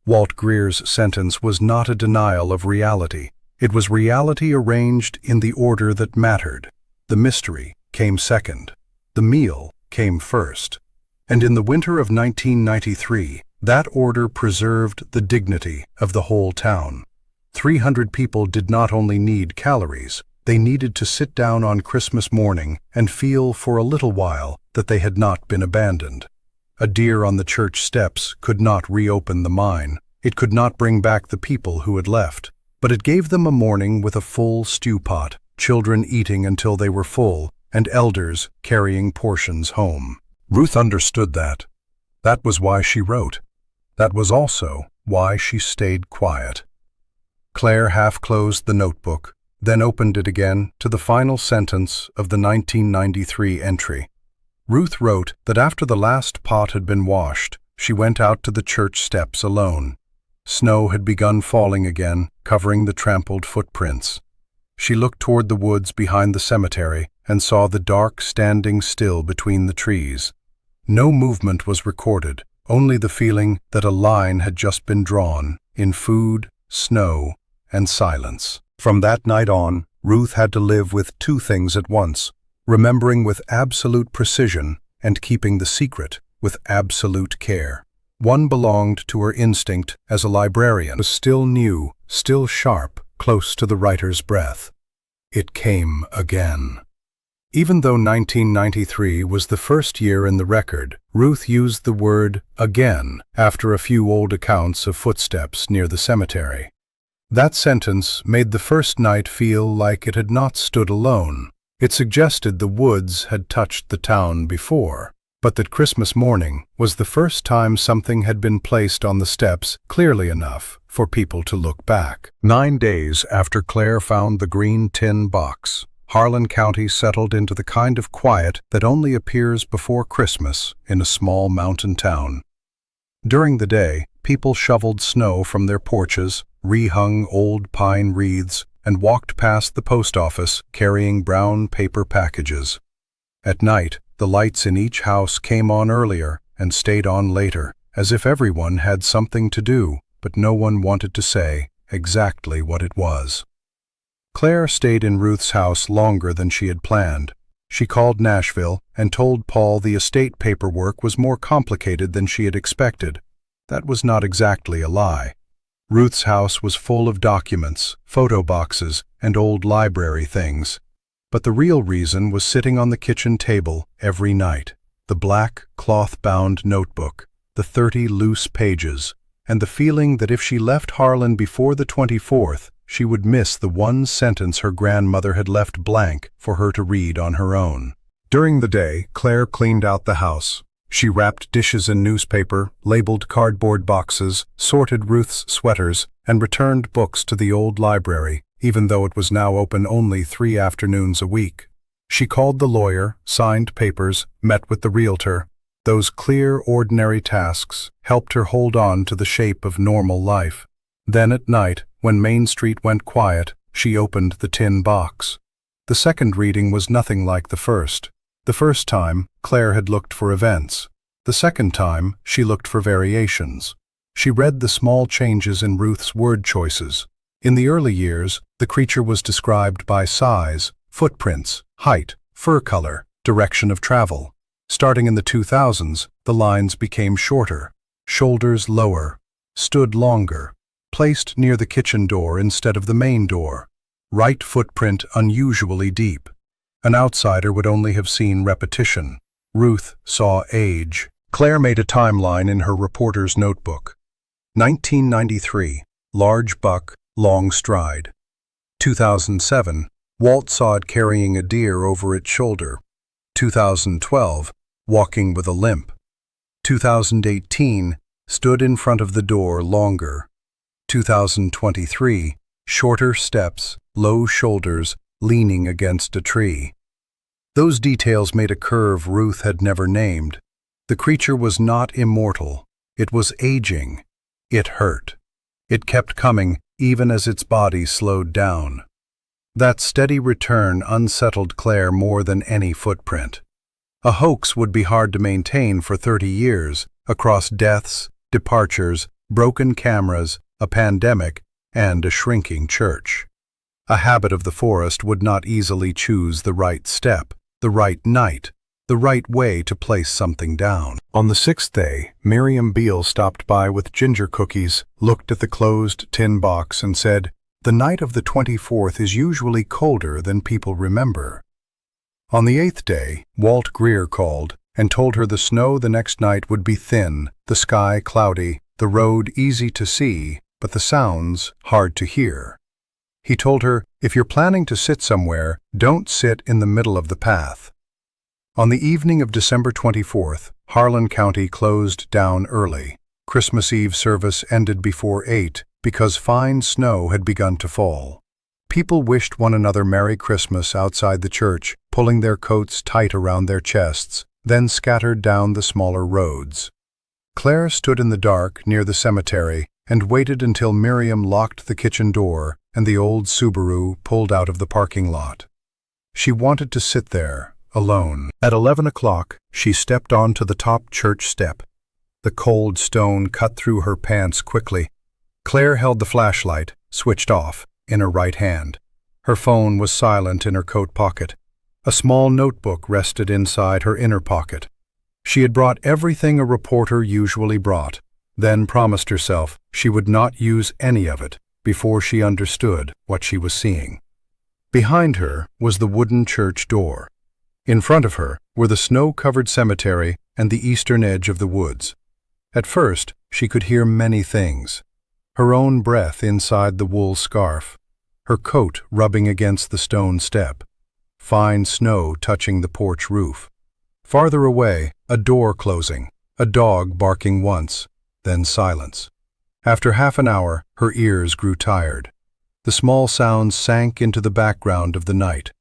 Walt Greer's sentence was not a denial of reality. It was reality arranged in the order that mattered. The mystery came second. The meal came first. And in the winter of 1993, that order preserved the dignity of the whole town. 300 people did not only need calories, they needed to sit down on Christmas morning and feel for a little while that they had not been abandoned. A deer on the church steps could not reopen the mine. It could not bring back the people who had left. But it gave them a morning with a full stew pot, children eating until they were full, and elders carrying portions home. Ruth understood that. That was why she wrote. That was also why she stayed quiet. Claire half-closed the notebook, then opened it again to the final sentence of the 1993 entry. Ruth wrote that after the last pot had been washed, she went out to the church steps alone. Snow had begun falling again, covering the trampled footprints. She looked toward the woods behind the cemetery and saw the dark standing still between the trees. No movement was recorded, only the feeling that a line had just been drawn in food, snow, and silence. From that night on, Ruth had to live with two things at once, remembering with absolute precision and keeping the secret with absolute care. One belonged to her instinct as a librarian, was still new, still sharp, close to the writer's breath. It came again. Even though 1993 was the first year in the record, Ruth used the word again after a few old accounts of footsteps near the cemetery. That sentence made the first night feel like it had not stood alone. It suggested the woods had touched the town before, but that Christmas morning was the first time something had been placed on the steps clearly enough for people to look back. 9 days after Claire found the green tin box, Harlan County settled into the kind of quiet that only appears before Christmas in a small mountain town. During the day, people shoveled snow from their porches, rehung old pine wreaths, and walked past the post office carrying brown paper packages. At night, the lights in each house came on earlier and stayed on later, as if everyone had something to do, but no one wanted to say exactly what it was. Claire stayed in Ruth's house longer than she had planned. She called Nashville and told Paul the estate paperwork was more complicated than she had expected. That was not exactly a lie. Ruth's house was full of documents, photo boxes, and old library things. But the real reason was sitting on the kitchen table every night, the black, cloth-bound notebook, the 30 loose pages, and the feeling that if she left Harlan before the 24th, she would miss the one sentence her grandmother had left blank for her to read on her own. During the day, Claire cleaned out the house. She wrapped dishes in newspaper, labeled cardboard boxes, sorted Ruth's sweaters, and returned books to the old library, even though it was now open only 3 afternoons a week. She called the lawyer, signed papers, met with the realtor. Those clear, ordinary tasks helped her hold on to the shape of normal life. Then at night, when Main Street went quiet, she opened the tin box. The second reading was nothing like the first. The first time, Claire had looked for events. The second time, she looked for variations. She read the small changes in Ruth's word choices. In the early years, the creature was described by size, footprints, height, fur color, direction of travel. Starting in the 2000s, the lines became shorter, shoulders lower, stood longer, placed near the kitchen door instead of the main door, right footprint unusually deep. An outsider would only have seen repetition. Ruth saw age. Claire made a timeline in her reporter's notebook. 1993, large buck, long stride. 2007, Walt saw it carrying a deer over its shoulder. 2012, walking with a limp. 2018, stood in front of the door longer. 2023, shorter steps, low shoulders, leaning against a tree. Those details made a curve Ruth had never named. The creature was not immortal. It was aging. It hurt. It kept coming, even as its body slowed down. That steady return unsettled Claire more than any footprint. A hoax would be hard to maintain for 30 years, across deaths, departures, broken cameras, a pandemic, and a shrinking church. A habit of the forest would not easily choose the right step, the right night, the right way to place something down. On the 6th day, Miriam Beale stopped by with ginger cookies, looked at the closed tin box and said, "The night of the 24th is usually colder than people remember." On the 8th day, Walt Greer called and told her the snow the next night would be thin, the sky cloudy, the road easy to see, but the sounds hard to hear. He told her, "If you're planning to sit somewhere, don't sit in the middle of the path." On the evening of December 24th, Harlan County closed down early. Christmas Eve service ended before 8 because fine snow had begun to fall. People wished one another Merry Christmas outside the church, pulling their coats tight around their chests, then scattered down the smaller roads. Claire stood in the dark near the cemetery and waited until Miriam locked the kitchen door and the old Subaru pulled out of the parking lot. She wanted to sit there, alone. At 11 o'clock, she stepped onto the top church step. The cold stone cut through her pants quickly. Claire held the flashlight, switched off, in her right hand. Her phone was silent in her coat pocket. A small notebook rested inside her inner pocket. She had brought everything a reporter usually brought, then promised herself she would not use any of it before she understood what she was seeing. Behind her was the wooden church door. In front of her were the snow-covered cemetery and the eastern edge of the woods. At first, she could hear many things. Her own breath inside the wool scarf, her coat rubbing against the stone step, fine snow touching the porch roof. Farther away, a door closing, a dog barking once, then silence. After half an hour, her ears grew tired. The small sounds sank into the background of the night.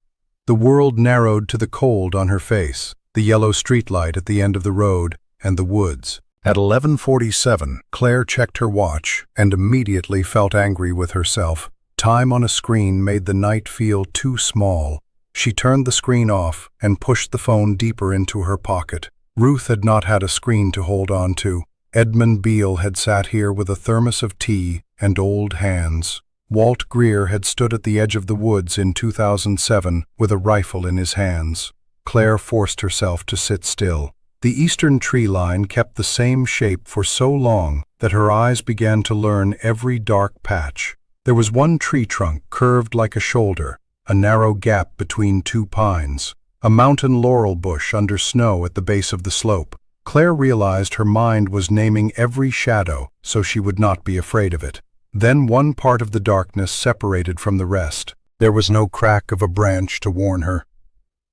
The world narrowed to the cold on her face, the yellow streetlight at the end of the road, and the woods. At 11:47, Claire checked her watch and immediately felt angry with herself. Time on a screen made the night feel too small. She turned the screen off and pushed the phone deeper into her pocket. Ruth had not had a screen to hold on to. Edmund Beale had sat here with a thermos of tea and old hands. Walt Greer had stood at the edge of the woods in 2007 with a rifle in his hands. Claire forced herself to sit still. The eastern tree line kept the same shape for so long that her eyes began to learn every dark patch. There was one tree trunk curved like a shoulder, a narrow gap between two pines, a mountain laurel bush under snow at the base of the slope. Claire realized her mind was naming every shadow so she would not be afraid of it. Then one part of the darkness separated from the rest. There was no crack of a branch to warn her.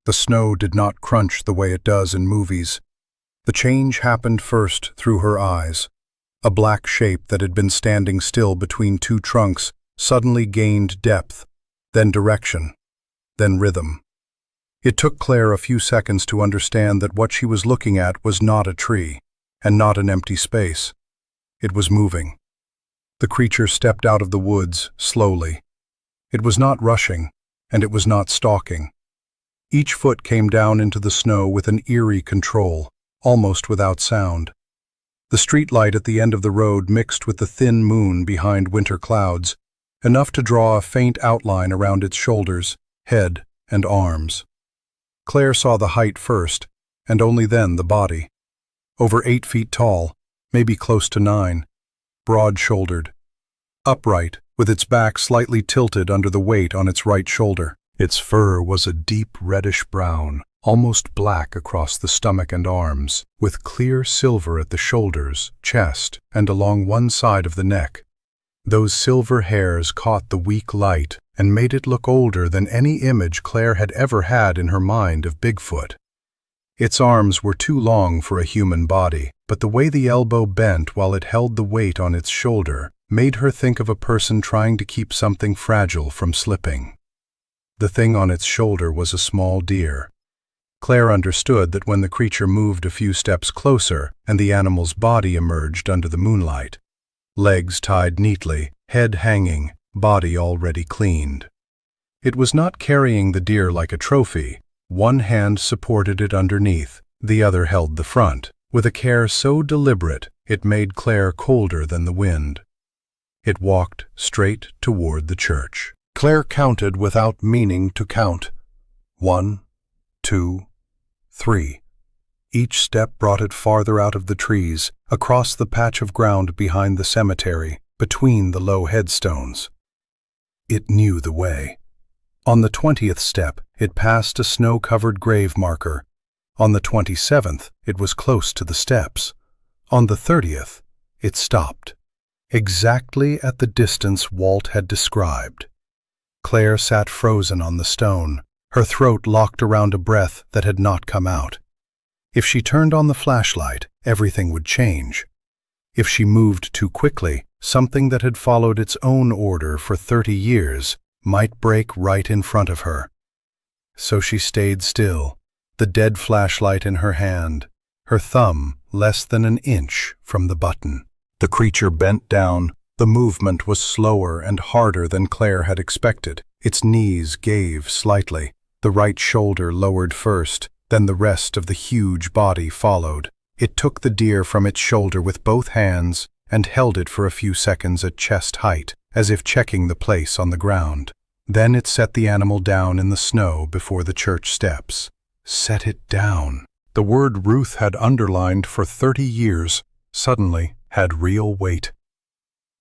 The snow did not crunch the way it does in movies. The change happened first through her eyes. A black shape that had been standing still between two trunks suddenly gained depth, then direction, then rhythm. It took Claire a few seconds to understand that what she was looking at was not a tree, and not an empty space. It was moving. The creature stepped out of the woods, slowly. It was not rushing, and it was not stalking. Each foot came down into the snow with an eerie control, almost without sound. The streetlight at the end of the road mixed with the thin moon behind winter clouds, enough to draw a faint outline around its shoulders, head, and arms. Claire saw the height first, and only then the body. Over 8 feet tall, maybe close to 9, broad-shouldered, upright, with its back slightly tilted under the weight on its right shoulder. Its fur was a deep reddish-brown, almost black across the stomach and arms, with clear silver at the shoulders, chest, and along one side of the neck. Those silver hairs caught the weak light and made it look older than any image Claire had ever had in her mind of Bigfoot. Its arms were too long for a human body, but the way the elbow bent while it held the weight on its shoulder made her think of a person trying to keep something fragile from slipping. The thing on its shoulder was a small deer. Claire understood that when the creature moved a few steps closer and the animal's body emerged under the moonlight. Legs tied neatly, head hanging, body already cleaned. It was not carrying the deer like a trophy. One hand supported it underneath, the other held the front, with a care so deliberate it made Claire colder than the wind. It walked straight toward the church. Claire counted without meaning to count. 1, 2, 3. Each step brought it farther out of the trees, across the patch of ground behind the cemetery, between the low headstones. It knew the way. On the 20th step, it passed a snow-covered grave marker. On the 27th, it was close to the steps. On the 30th, it stopped, exactly at the distance Walt had described. Claire sat frozen on the stone, her throat locked around a breath that had not come out. If she turned on the flashlight, everything would change. If she moved too quickly, something that had followed its own order for 30 years might break right in front of her. So she stayed still, the dead flashlight in her hand, her thumb less than an inch from the button. The creature bent down. The movement was slower and harder than Claire had expected. Its knees gave slightly. The right shoulder lowered first, then the rest of the huge body followed. It took the deer from its shoulder with both hands and held it for a few seconds at chest height, as if checking the place on the ground. Then it set the animal down in the snow before the church steps. Set it down. The word Ruth had underlined for 30 years suddenly had real weight.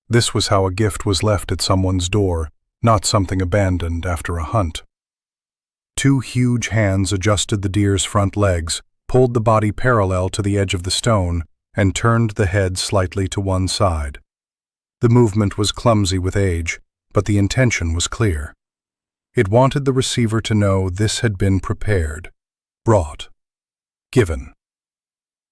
This was how a gift was left at someone's door, not something abandoned after a hunt. 2 huge hands adjusted the deer's front legs, pulled the body parallel to the edge of the stone, and turned the head slightly to one side. The movement was clumsy with age, but the intention was clear. It wanted the receiver to know this had been prepared, brought, given.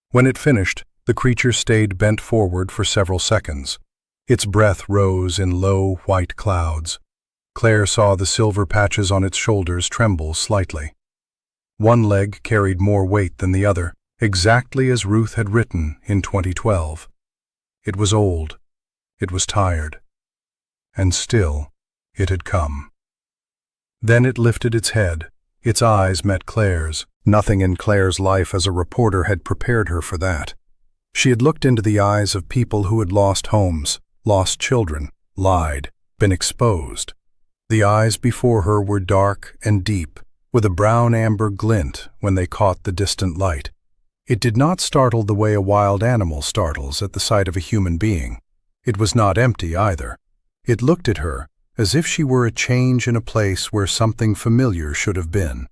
When it finished, the creature stayed bent forward for several seconds. Its breath rose in low, white clouds. Claire saw the silver patches on its shoulders tremble slightly. One leg carried more weight than the other, exactly as Ruth had written in 2012. It was old. It was tired. And still, it had come. Then it lifted its head. Its eyes met Claire's. Nothing in Claire's life as a reporter had prepared her for that. She had looked into the eyes of people who had lost homes, lost children, lied, been exposed. The eyes before her were dark and deep, with a brown-amber glint when they caught the distant light. It did not startle the way a wild animal startles at the sight of a human being. It was not empty either. It looked at her as if she were a change in a place where something familiar should have been.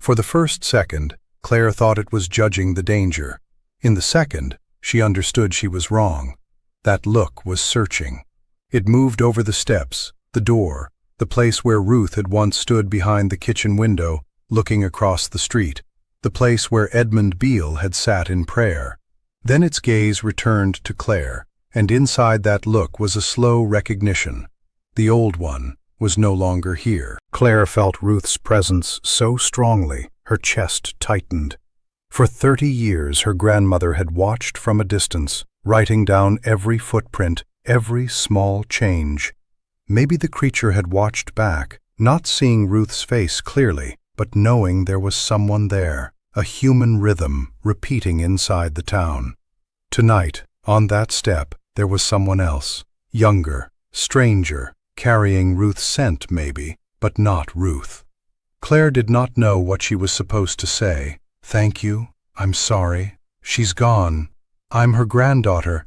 For the first second, Claire thought it was judging the danger. In the second, she understood she was wrong. That look was searching. It moved over the steps, the door, the place where Ruth had once stood behind the kitchen window, looking across the street, the place where Edmund Beale had sat in prayer. Then its gaze returned to Claire, and inside that look was a slow recognition. The old one was no longer here. Claire felt Ruth's presence so strongly, her chest tightened. For 30 years her grandmother had watched from a distance, writing down every footprint, every small change. Maybe the creature had watched back, not seeing Ruth's face clearly, but knowing there was someone there, a human rhythm repeating inside the town. Tonight, on that step, there was someone else, younger, stranger, carrying Ruth's scent maybe, but not Ruth. Claire did not know what she was supposed to say. Thank you, I'm sorry, she's gone, I'm her granddaughter.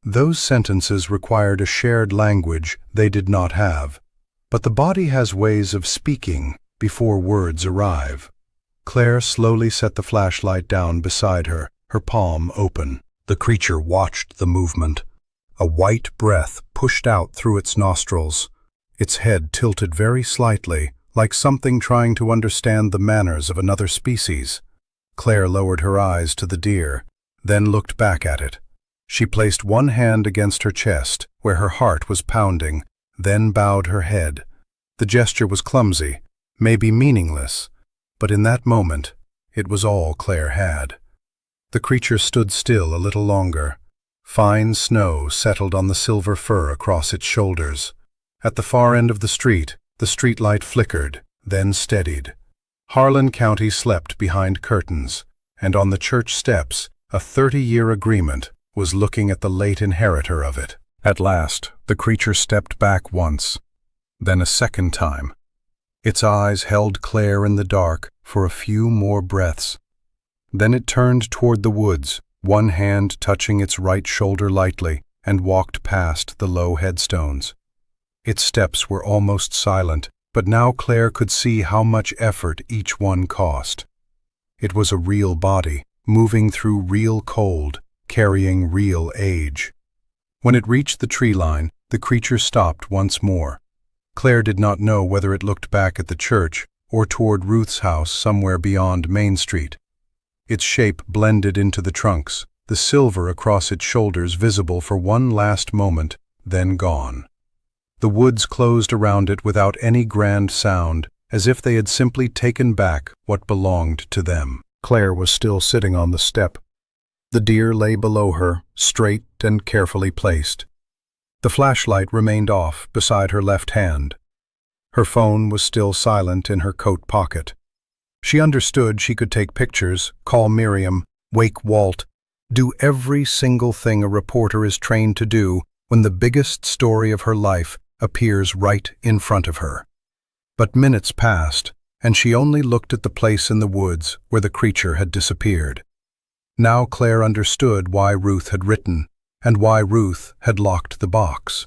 Those sentences required a shared language they did not have. But the body has ways of speaking before words arrive. Claire slowly set the flashlight down beside her, her palm open. The creature watched the movement. A white breath pushed out through its nostrils. Its head tilted very slightly, like something trying to understand the manners of another species. Claire lowered her eyes to the deer, then looked back at it. She placed one hand against her chest, where her heart was pounding, then bowed her head. The gesture was clumsy, maybe meaningless, but in that moment, it was all Claire had. The creature stood still a little longer. Fine snow settled on the silver fur across its shoulders. At the far end of the streetlight flickered, then steadied. Harlan County slept behind curtains, and on the church steps, a 30-year agreement was looking at the late inheritor of it. At last, the creature stepped back once, then a second time. Its eyes held Claire in the dark for a few more breaths. Then it turned toward the woods, one hand touching its right shoulder lightly, and walked past the low headstones. Its steps were almost silent, but now Claire could see how much effort each one cost. It was a real body, moving through real cold, carrying real age. When it reached the tree line, the creature stopped once more. Claire did not know whether it looked back at the church or toward Ruth's house somewhere beyond Main Street. Its shape blended into the trunks, the silver across its shoulders visible for one last moment, then gone. The woods closed around it without any grand sound, as if they had simply taken back what belonged to them. Claire was still sitting on the step. The deer lay below her, straight and carefully placed. The flashlight remained off beside her left hand. Her phone was still silent in her coat pocket. She understood she could take pictures, call Miriam, wake Walt, do every single thing a reporter is trained to do when the biggest story of her life appears right in front of her. But minutes passed, and she only looked at the place in the woods where the creature had disappeared. Now Claire understood why Ruth had written, and why Ruth had locked the box.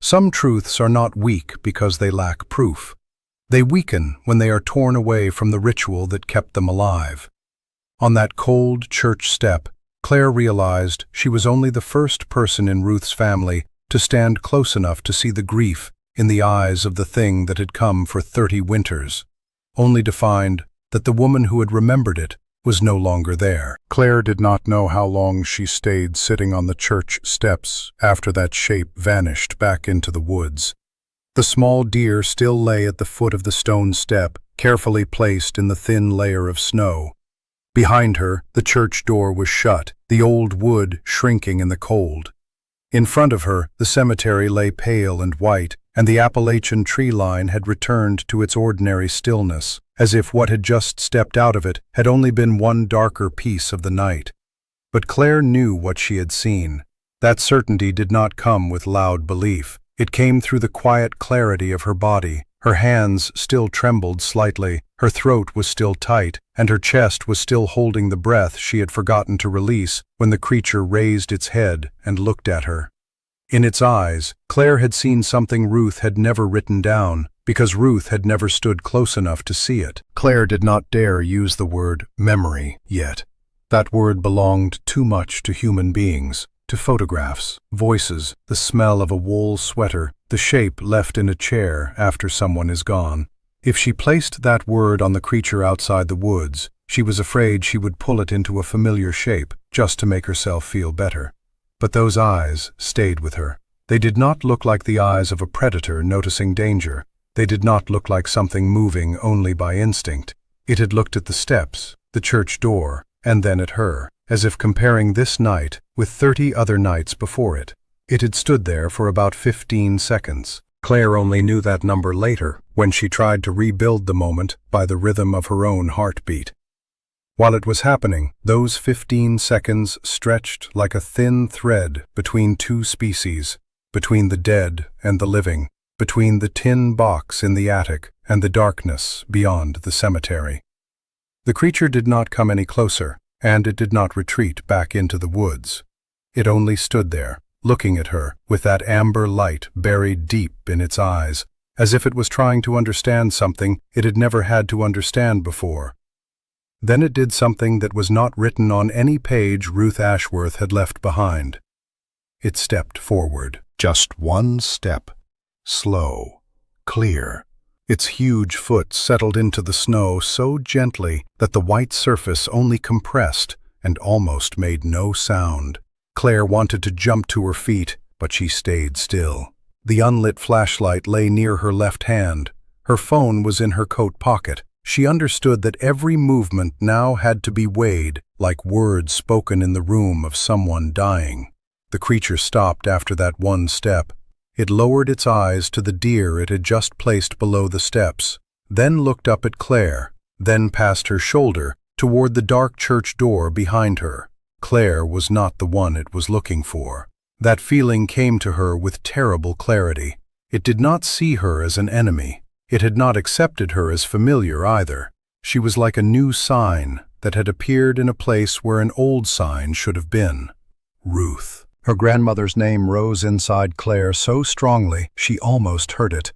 Some truths are not weak because they lack proof. They weaken when they are torn away from the ritual that kept them alive. On that cold church step, Claire realized she was only the first person in Ruth's family to stand close enough to see the grief in the eyes of the thing that had come for 30 winters, only to find that the woman who had remembered it was no longer there. Claire did not know how long she stayed sitting on the church steps after that shape vanished back into the woods. The small deer still lay at the foot of the stone step, carefully placed in the thin layer of snow. Behind her, the church door was shut, the old wood shrinking in the cold. In front of her, the cemetery lay pale and white, and the Appalachian tree line had returned to its ordinary stillness, as if what had just stepped out of it had only been one darker piece of the night. But Claire knew what she had seen. That certainty did not come with loud belief. It came through the quiet clarity of her body. Her hands still trembled slightly, her throat was still tight, and her chest was still holding the breath she had forgotten to release when the creature raised its head and looked at her. In its eyes, Claire had seen something Ruth had never written down, because Ruth had never stood close enough to see it. Claire did not dare use the word memory yet. That word belonged too much to human beings, to photographs, voices, the smell of a wool sweater, the shape left in a chair after someone is gone. If she placed that word on the creature outside the woods, she was afraid she would pull it into a familiar shape just to make herself feel better. But those eyes stayed with her. They did not look like the eyes of a predator noticing danger. They did not look like something moving only by instinct. It had looked at the steps, the church door, and then at her, as if comparing this night with 30 other nights before it. It had stood there for about 15 seconds. Claire only knew that number later, when she tried to rebuild the moment by the rhythm of her own heartbeat. While it was happening, those 15 seconds stretched like a thin thread between two species, between the dead and the living, between the tin box in the attic and the darkness beyond the cemetery. The creature did not come any closer, and it did not retreat back into the woods. It only stood there, looking at her, with that amber light buried deep in its eyes, as if it was trying to understand something it had never had to understand before. Then it did something that was not written on any page Ruth Ashworth had left behind. It stepped forward. Just one step. Slow, clear. Its huge foot settled into the snow so gently that the white surface only compressed and almost made no sound. Claire wanted to jump to her feet, but she stayed still. The unlit flashlight lay near her left hand. Her phone was in her coat pocket. She understood that every movement now had to be weighed, like words spoken in the room of someone dying. The creature stopped after that one step. It lowered its eyes to the deer it had just placed below the steps, then looked up at Claire, then past her shoulder toward the dark church door behind her. Claire was not the one it was looking for. That feeling came to her with terrible clarity. It did not see her as an enemy. It had not accepted her as familiar either. She was like a new sign that had appeared in a place where an old sign should have been. Ruth. Her grandmother's name rose inside Claire so strongly she almost heard it.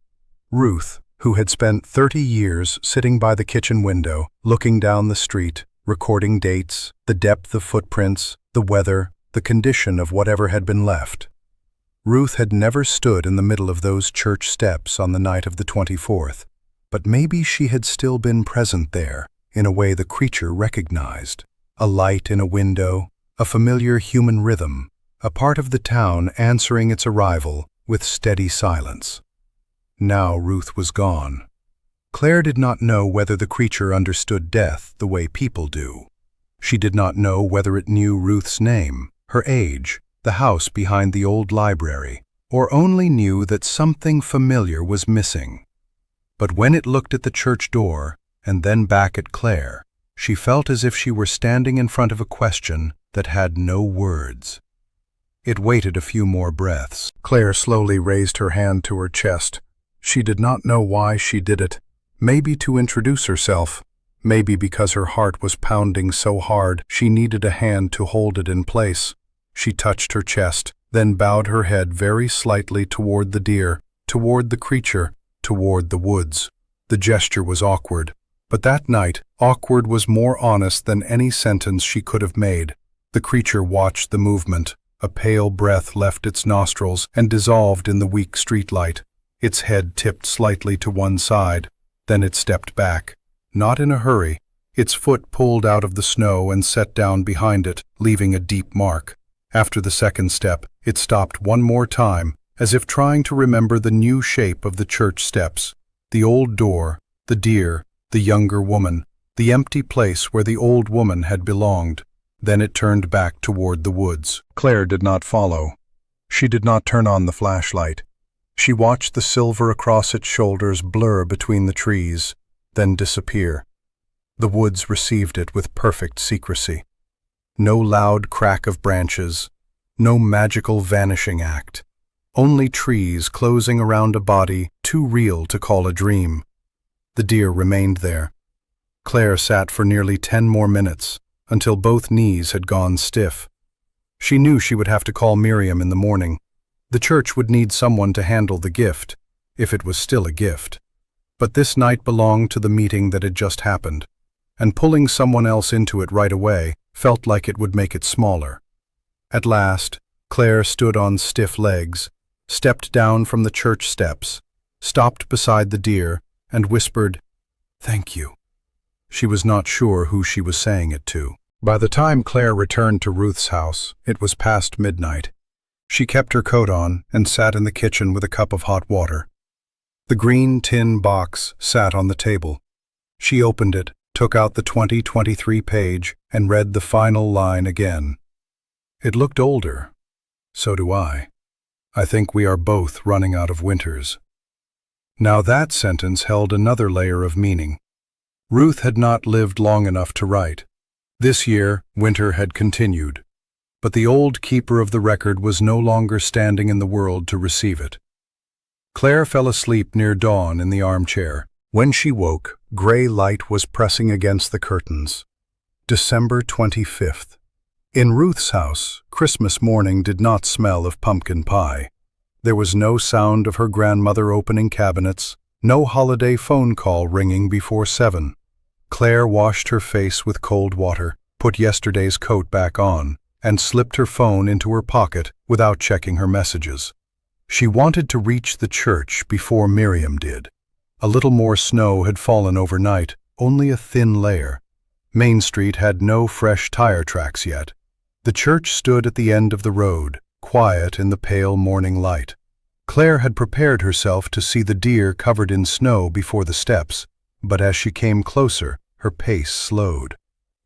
Ruth, who had spent 30 years sitting by the kitchen window, looking down the street, recording dates, the depth of footprints, the weather, the condition of whatever had been left. Ruth had never stood in the middle of those church steps on the night of the 24th, but maybe she had still been present there, in a way the creature recognized. A light in a window, a familiar human rhythm, a part of the town answering its arrival with steady silence. Now Ruth was gone. Claire did not know whether the creature understood death the way people do. She did not know whether it knew Ruth's name, her age, the house behind the old library, or only knew that something familiar was missing. But when it looked at the church door and then back at Claire, she felt as if she were standing in front of a question that had no words. It waited a few more breaths. Claire slowly raised her hand to her chest. She did not know why she did it. Maybe to introduce herself. Maybe because her heart was pounding so hard she needed a hand to hold it in place. She touched her chest, then bowed her head very slightly toward the deer, toward the creature, toward the woods. The gesture was awkward, but that night, awkward was more honest than any sentence she could have made. The creature watched the movement. A pale breath left its nostrils and dissolved in the weak streetlight. Its head tipped slightly to one side. Then it stepped back. Not in a hurry. Its foot pulled out of the snow and set down behind it, leaving a deep mark. After the second step, it stopped one more time, as if trying to remember the new shape of the church steps. The old door, the deer, the younger woman, the empty place where the old woman had belonged. Then it turned back toward the woods. Claire did not follow. She did not turn on the flashlight. She watched the silver across its shoulders blur between the trees, then disappear. The woods received it with perfect secrecy. No loud crack of branches, no magical vanishing act. Only trees closing around a body too real to call a dream. The deer remained there. Claire sat for nearly 10 more minutes, until both knees had gone stiff. She knew she would have to call Miriam in the morning. The church would need someone to handle the gift, if it was still a gift. But this night belonged to the meeting that had just happened, and pulling someone else into it right away felt like it would make it smaller. At last, Claire stood on stiff legs, stepped down from the church steps, stopped beside the deer, and whispered, "Thank you." She was not sure who she was saying it to. By the time Claire returned to Ruth's house, it was past midnight. She kept her coat on and sat in the kitchen with a cup of hot water. The green tin box sat on the table. She opened it, took out the 2023 page, and read the final line again. It looked older. So do I. I think we are both running out of winters. Now that sentence held another layer of meaning. Ruth had not lived long enough to write. This year, winter had continued, but the old keeper of the record was no longer standing in the world to receive it. Claire fell asleep near dawn in the armchair. When she woke, gray light was pressing against the curtains. December 25th. In Ruth's house, Christmas morning did not smell of pumpkin pie. There was no sound of her grandmother opening cabinets, no holiday phone call ringing before 7. Claire washed her face with cold water, put yesterday's coat back on, and slipped her phone into her pocket without checking her messages. She wanted to reach the church before Miriam did. A little more snow had fallen overnight, only a thin layer. Main Street had no fresh tire tracks yet. The church stood at the end of the road, quiet in the pale morning light. Claire had prepared herself to see the deer covered in snow before the steps, but as she came closer, her pace slowed.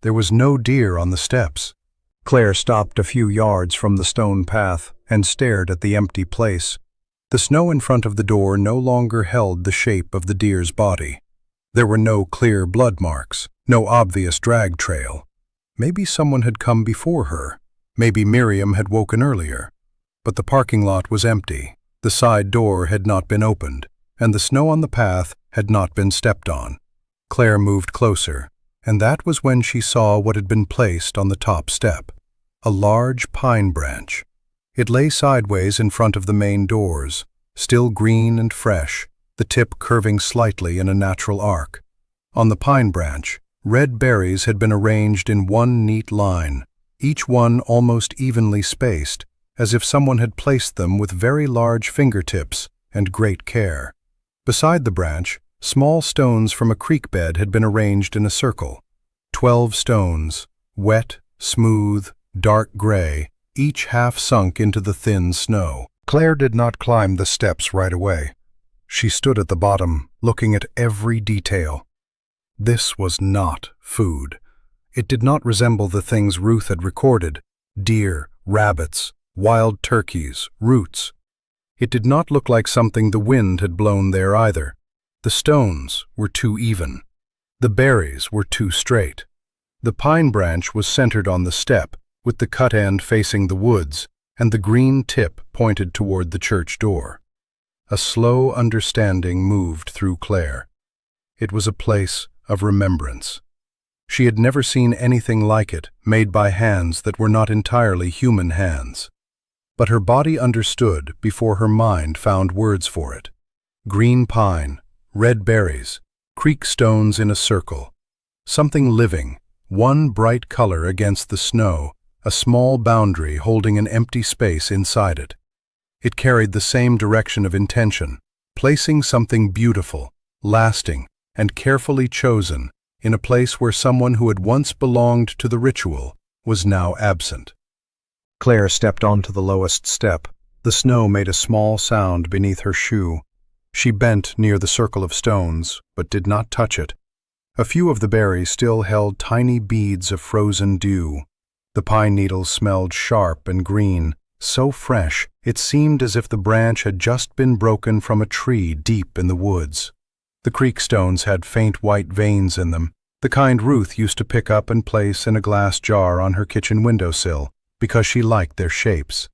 There was no deer on the steps. Claire stopped a few yards from the stone path and stared at the empty place. The snow in front of the door no longer held the shape of the deer's body. There were no clear blood marks, no obvious drag trail. Maybe someone had come before her. Maybe Miriam had woken earlier. But the parking lot was empty. The side door had not been opened, and the snow on the path had not been stepped on. Claire moved closer, and that was when she saw what had been placed on the top step. A large pine branch. It lay sideways in front of the main doors, still green and fresh, the tip curving slightly in a natural arc. On the pine branch, red berries had been arranged in one neat line, each one almost evenly spaced, as if someone had placed them with very large fingertips and great care. Beside the branch, small stones from a creek bed had been arranged in a circle. 12 stones, wet, smooth, dark gray, each half sunk into the thin snow. Claire did not climb the steps right away. She stood at the bottom, looking at every detail. This was not food. It did not resemble the things Ruth had recorded: deer, rabbits, wild turkeys, roots. It did not look like something the wind had blown there either. The stones were too even. The berries were too straight. The pine branch was centered on the step, with the cut end facing the woods, and the green tip pointed toward the church door. A slow understanding moved through Claire. It was a place of remembrance. She had never seen anything like it, made by hands that were not entirely human hands. But her body understood before her mind found words for it. Green pine, red berries, creek stones in a circle. Something living, one bright color against the snow, a small boundary holding an empty space inside it. It carried the same direction of intention, placing something beautiful, lasting, and carefully chosen in a place where someone who had once belonged to the ritual was now absent. Claire stepped onto the lowest step. The snow made a small sound beneath her shoe. She bent near the circle of stones, but did not touch it. A few of the berries still held tiny beads of frozen dew. The pine needles smelled sharp and green, so fresh it seemed as if the branch had just been broken from a tree deep in the woods. The creek stones had faint white veins in them, the kind Ruth used to pick up and place in a glass jar on her kitchen windowsill, because she liked their shapes.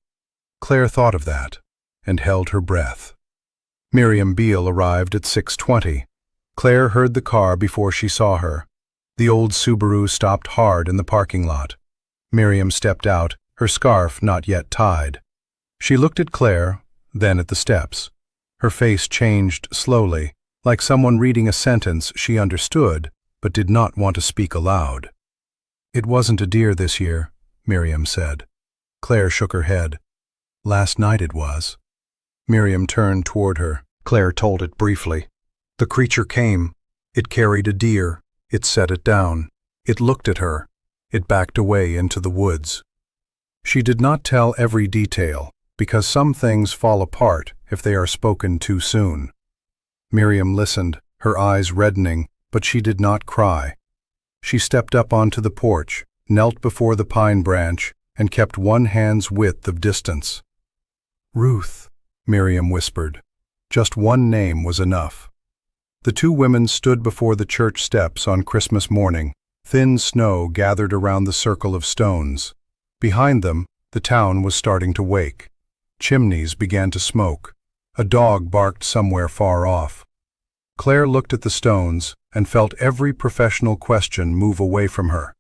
Claire thought of that, and held her breath. Miriam Beale arrived at 6:20. Claire heard the car before she saw her. The old Subaru stopped hard in the parking lot. Miriam stepped out, her scarf not yet tied. She looked at Claire, then at the steps. Her face changed slowly, like someone reading a sentence she understood, but did not want to speak aloud. "It wasn't a deer this year," Miriam said. Claire shook her head. "Last night it was." Miriam turned toward her. Claire told it briefly. The creature came. It carried a deer. It set it down. It looked at her. It backed away into the woods. She did not tell every detail, because some things fall apart if they are spoken too soon. Miriam listened, her eyes reddening, but she did not cry. She stepped up onto the porch, knelt before the pine branch, and kept one hand's width of distance. "Ruth," Miriam whispered. Just one name was enough. The two women stood before the church steps on Christmas morning. Thin snow gathered around the circle of stones. Behind them, the town was starting to wake. Chimneys began to smoke. A dog barked somewhere far off. Claire looked at the stones and felt every professional question move away from her.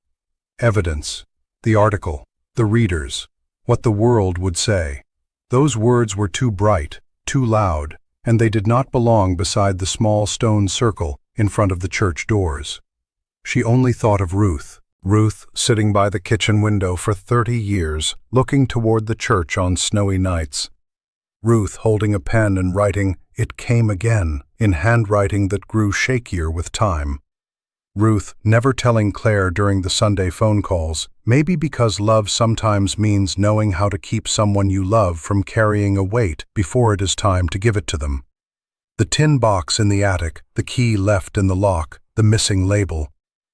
Evidence, the article, the readers, what the world would say. Those words were too bright, too loud, and they did not belong beside the small stone circle in front of the church doors. She only thought of Ruth sitting by the kitchen window for 30 years, looking toward the church on snowy nights. Ruth holding a pen and writing, "It came again," in handwriting that grew shakier with time. Ruth never telling Claire during the Sunday phone calls, maybe because love sometimes means knowing how to keep someone you love from carrying a weight before it is time to give it to them. The tin box in the attic, the key left in the lock, the missing label.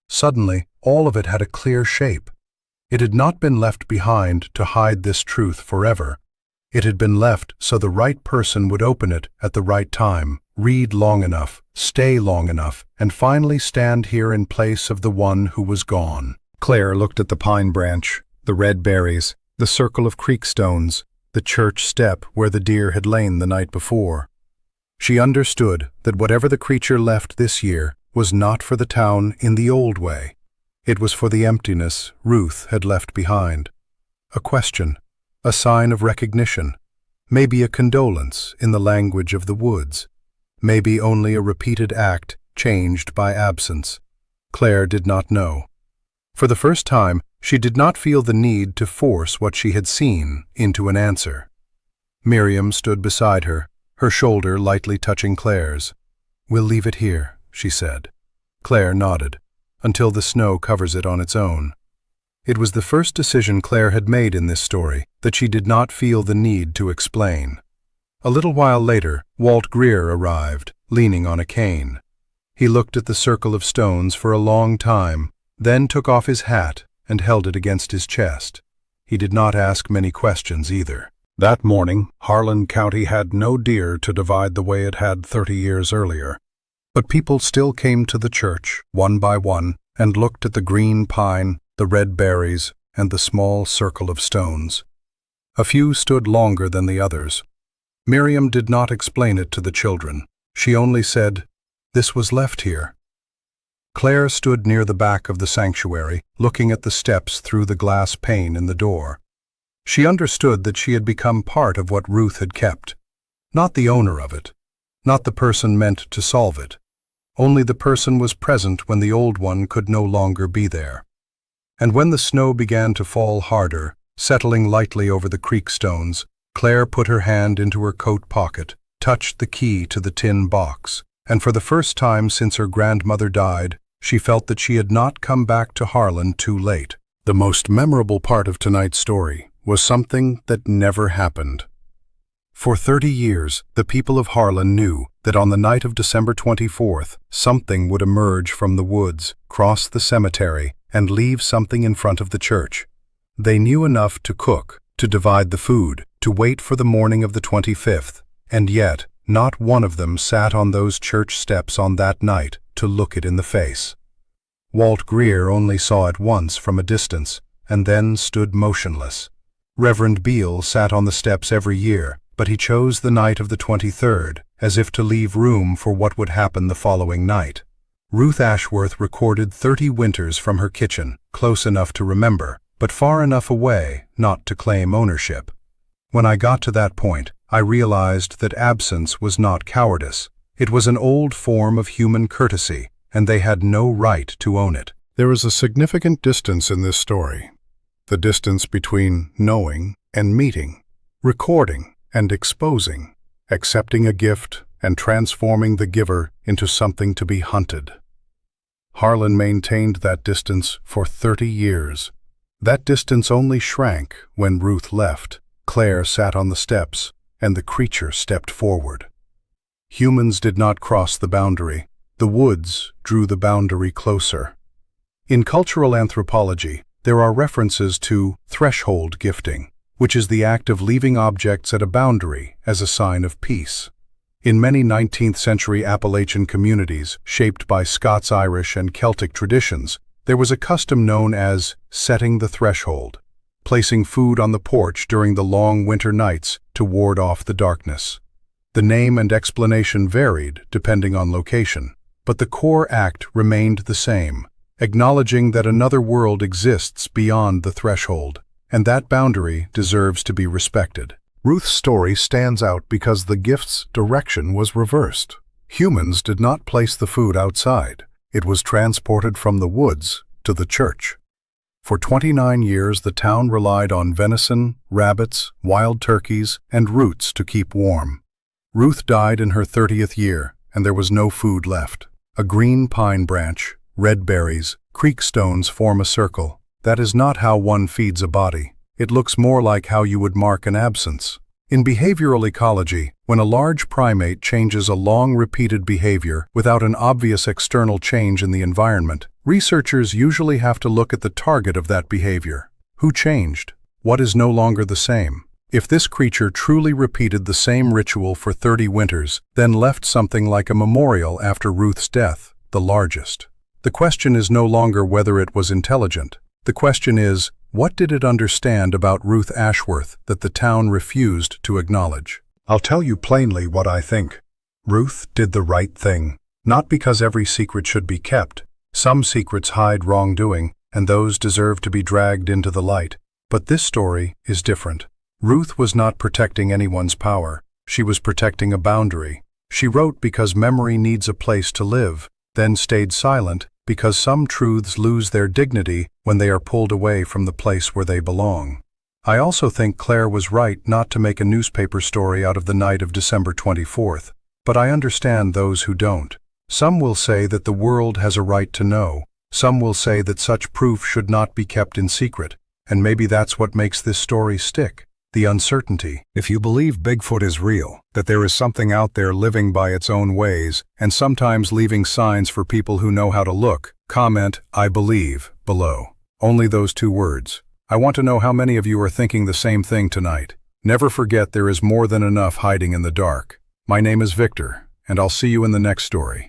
Suddenly, all of it had a clear shape. It had not been left behind to hide this truth forever. It had been left so the right person would open it at the right time, read long enough, stay long enough, and finally stand here in place of the one who was gone. Claire looked at the pine branch, the red berries, the circle of creek stones, the church step where the deer had lain the night before. She understood that whatever the creature left this year was not for the town in the old way. It was for the emptiness Ruth had left behind. A question, a sign of recognition, maybe a condolence in the language of the woods, maybe only a repeated act changed by absence. Claire did not know. For the first time, she did not feel the need to force what she had seen into an answer. Miriam stood beside her, her shoulder lightly touching Claire's. "We'll leave it here," she said. Claire nodded, "until the snow covers it on its own." It was the first decision Claire had made in this story that she did not feel the need to explain. A little while later, Walt Greer arrived, leaning on a cane. He looked at the circle of stones for a long time, then took off his hat and held it against his chest. He did not ask many questions either. That morning, Harlan County had no deer to divide the way it had 30 years earlier. But people still came to the church, one by one, and looked at the green pine, the red berries, and the small circle of stones. A few stood longer than the others. Miriam did not explain it to the children. She only said, "This was left here." Claire stood near the back of the sanctuary, looking at the steps through the glass pane in the door. She understood that she had become part of what Ruth had kept. Not the owner of it, not the person meant to solve it. Only the person was present when the old one could no longer be there. And when the snow began to fall harder, settling lightly over the creek stones, Claire put her hand into her coat pocket, touched the key to the tin box, and for the first time since her grandmother died, she felt that she had not come back to Harlan too late. The most memorable part of tonight's story was something that never happened. For 30 years, the people of Harlan knew that on the night of December 24th, something would emerge from the woods, cross the cemetery, and leave something in front of the church. They knew enough to cook, to divide the food, to wait for the morning of the 25th, and yet not one of them sat on those church steps on that night to look it in the face. Walt Greer only saw it once from a distance, and then stood motionless. Reverend Beale sat on the steps every year, but he chose the night of the 23rd, as if to leave room for what would happen the following night. Ruth Ashworth recorded 30 winters from her kitchen, close enough to remember, but far enough away not to claim ownership. When I got to that point, I realized that absence was not cowardice. It was an old form of human courtesy, and they had no right to own it. There is a significant distance in this story. The distance between knowing and meeting, recording and exposing, accepting a gift and transforming the giver into something to be hunted. Harlan maintained that distance for 30 years. That distance only shrank when Ruth left. Claire sat on the steps, and the creature stepped forward. Humans did not cross the boundary. The woods drew the boundary closer. In cultural anthropology, there are references to threshold gifting, which is the act of leaving objects at a boundary as a sign of peace. In many 19th century Appalachian communities shaped by Scots-Irish and Celtic traditions, there was a custom known as setting the threshold, placing food on the porch during the long winter nights to ward off the darkness. The name and explanation varied depending on location, but the core act remained the same, acknowledging that another world exists beyond the threshold, and that boundary deserves to be respected. Ruth's story stands out because the gift's direction was reversed. Humans did not place the food outside. It was transported from the woods to the church. For 29 years, the town relied on venison, rabbits, wild turkeys, and roots to keep warm. Ruth died in her 30th year, and there was no food left. A green pine branch, red berries, creek stones form a circle. That is not how one feeds a body. It looks more like how you would mark an absence. In behavioral ecology, when a large primate changes a long-repeated behavior without an obvious external change in the environment, researchers usually have to look at the target of that behavior. Who changed? What is no longer the same? If this creature truly repeated the same ritual for 30 winters, then left something like a memorial after Ruth's death, the largest. The question is no longer whether it was intelligent. The question is, what did it understand about Ruth Ashworth that the town refused to acknowledge? I'll tell you plainly what I think. Ruth did the right thing. Not because every secret should be kept. Some secrets hide wrongdoing, and those deserve to be dragged into the light. But this story is different. Ruth was not protecting anyone's power. She was protecting a boundary. She wrote because memory needs a place to live, then stayed silent because some truths lose their dignity when they are pulled away from the place where they belong. I also think Claire was right not to make a newspaper story out of the night of December 24th, but I understand those who don't. Some will say that the world has a right to know. Some will say that such proof should not be kept in secret, and maybe that's what makes this story stick. The uncertainty. If you believe Bigfoot is real, that there is something out there living by its own ways, and sometimes leaving signs for people who know how to look, comment, "I believe," below. Only those 2 words. I want to know how many of you are thinking the same thing tonight. Never forget there is more than enough hiding in the dark. My name is Victor, and I'll see you in the next story.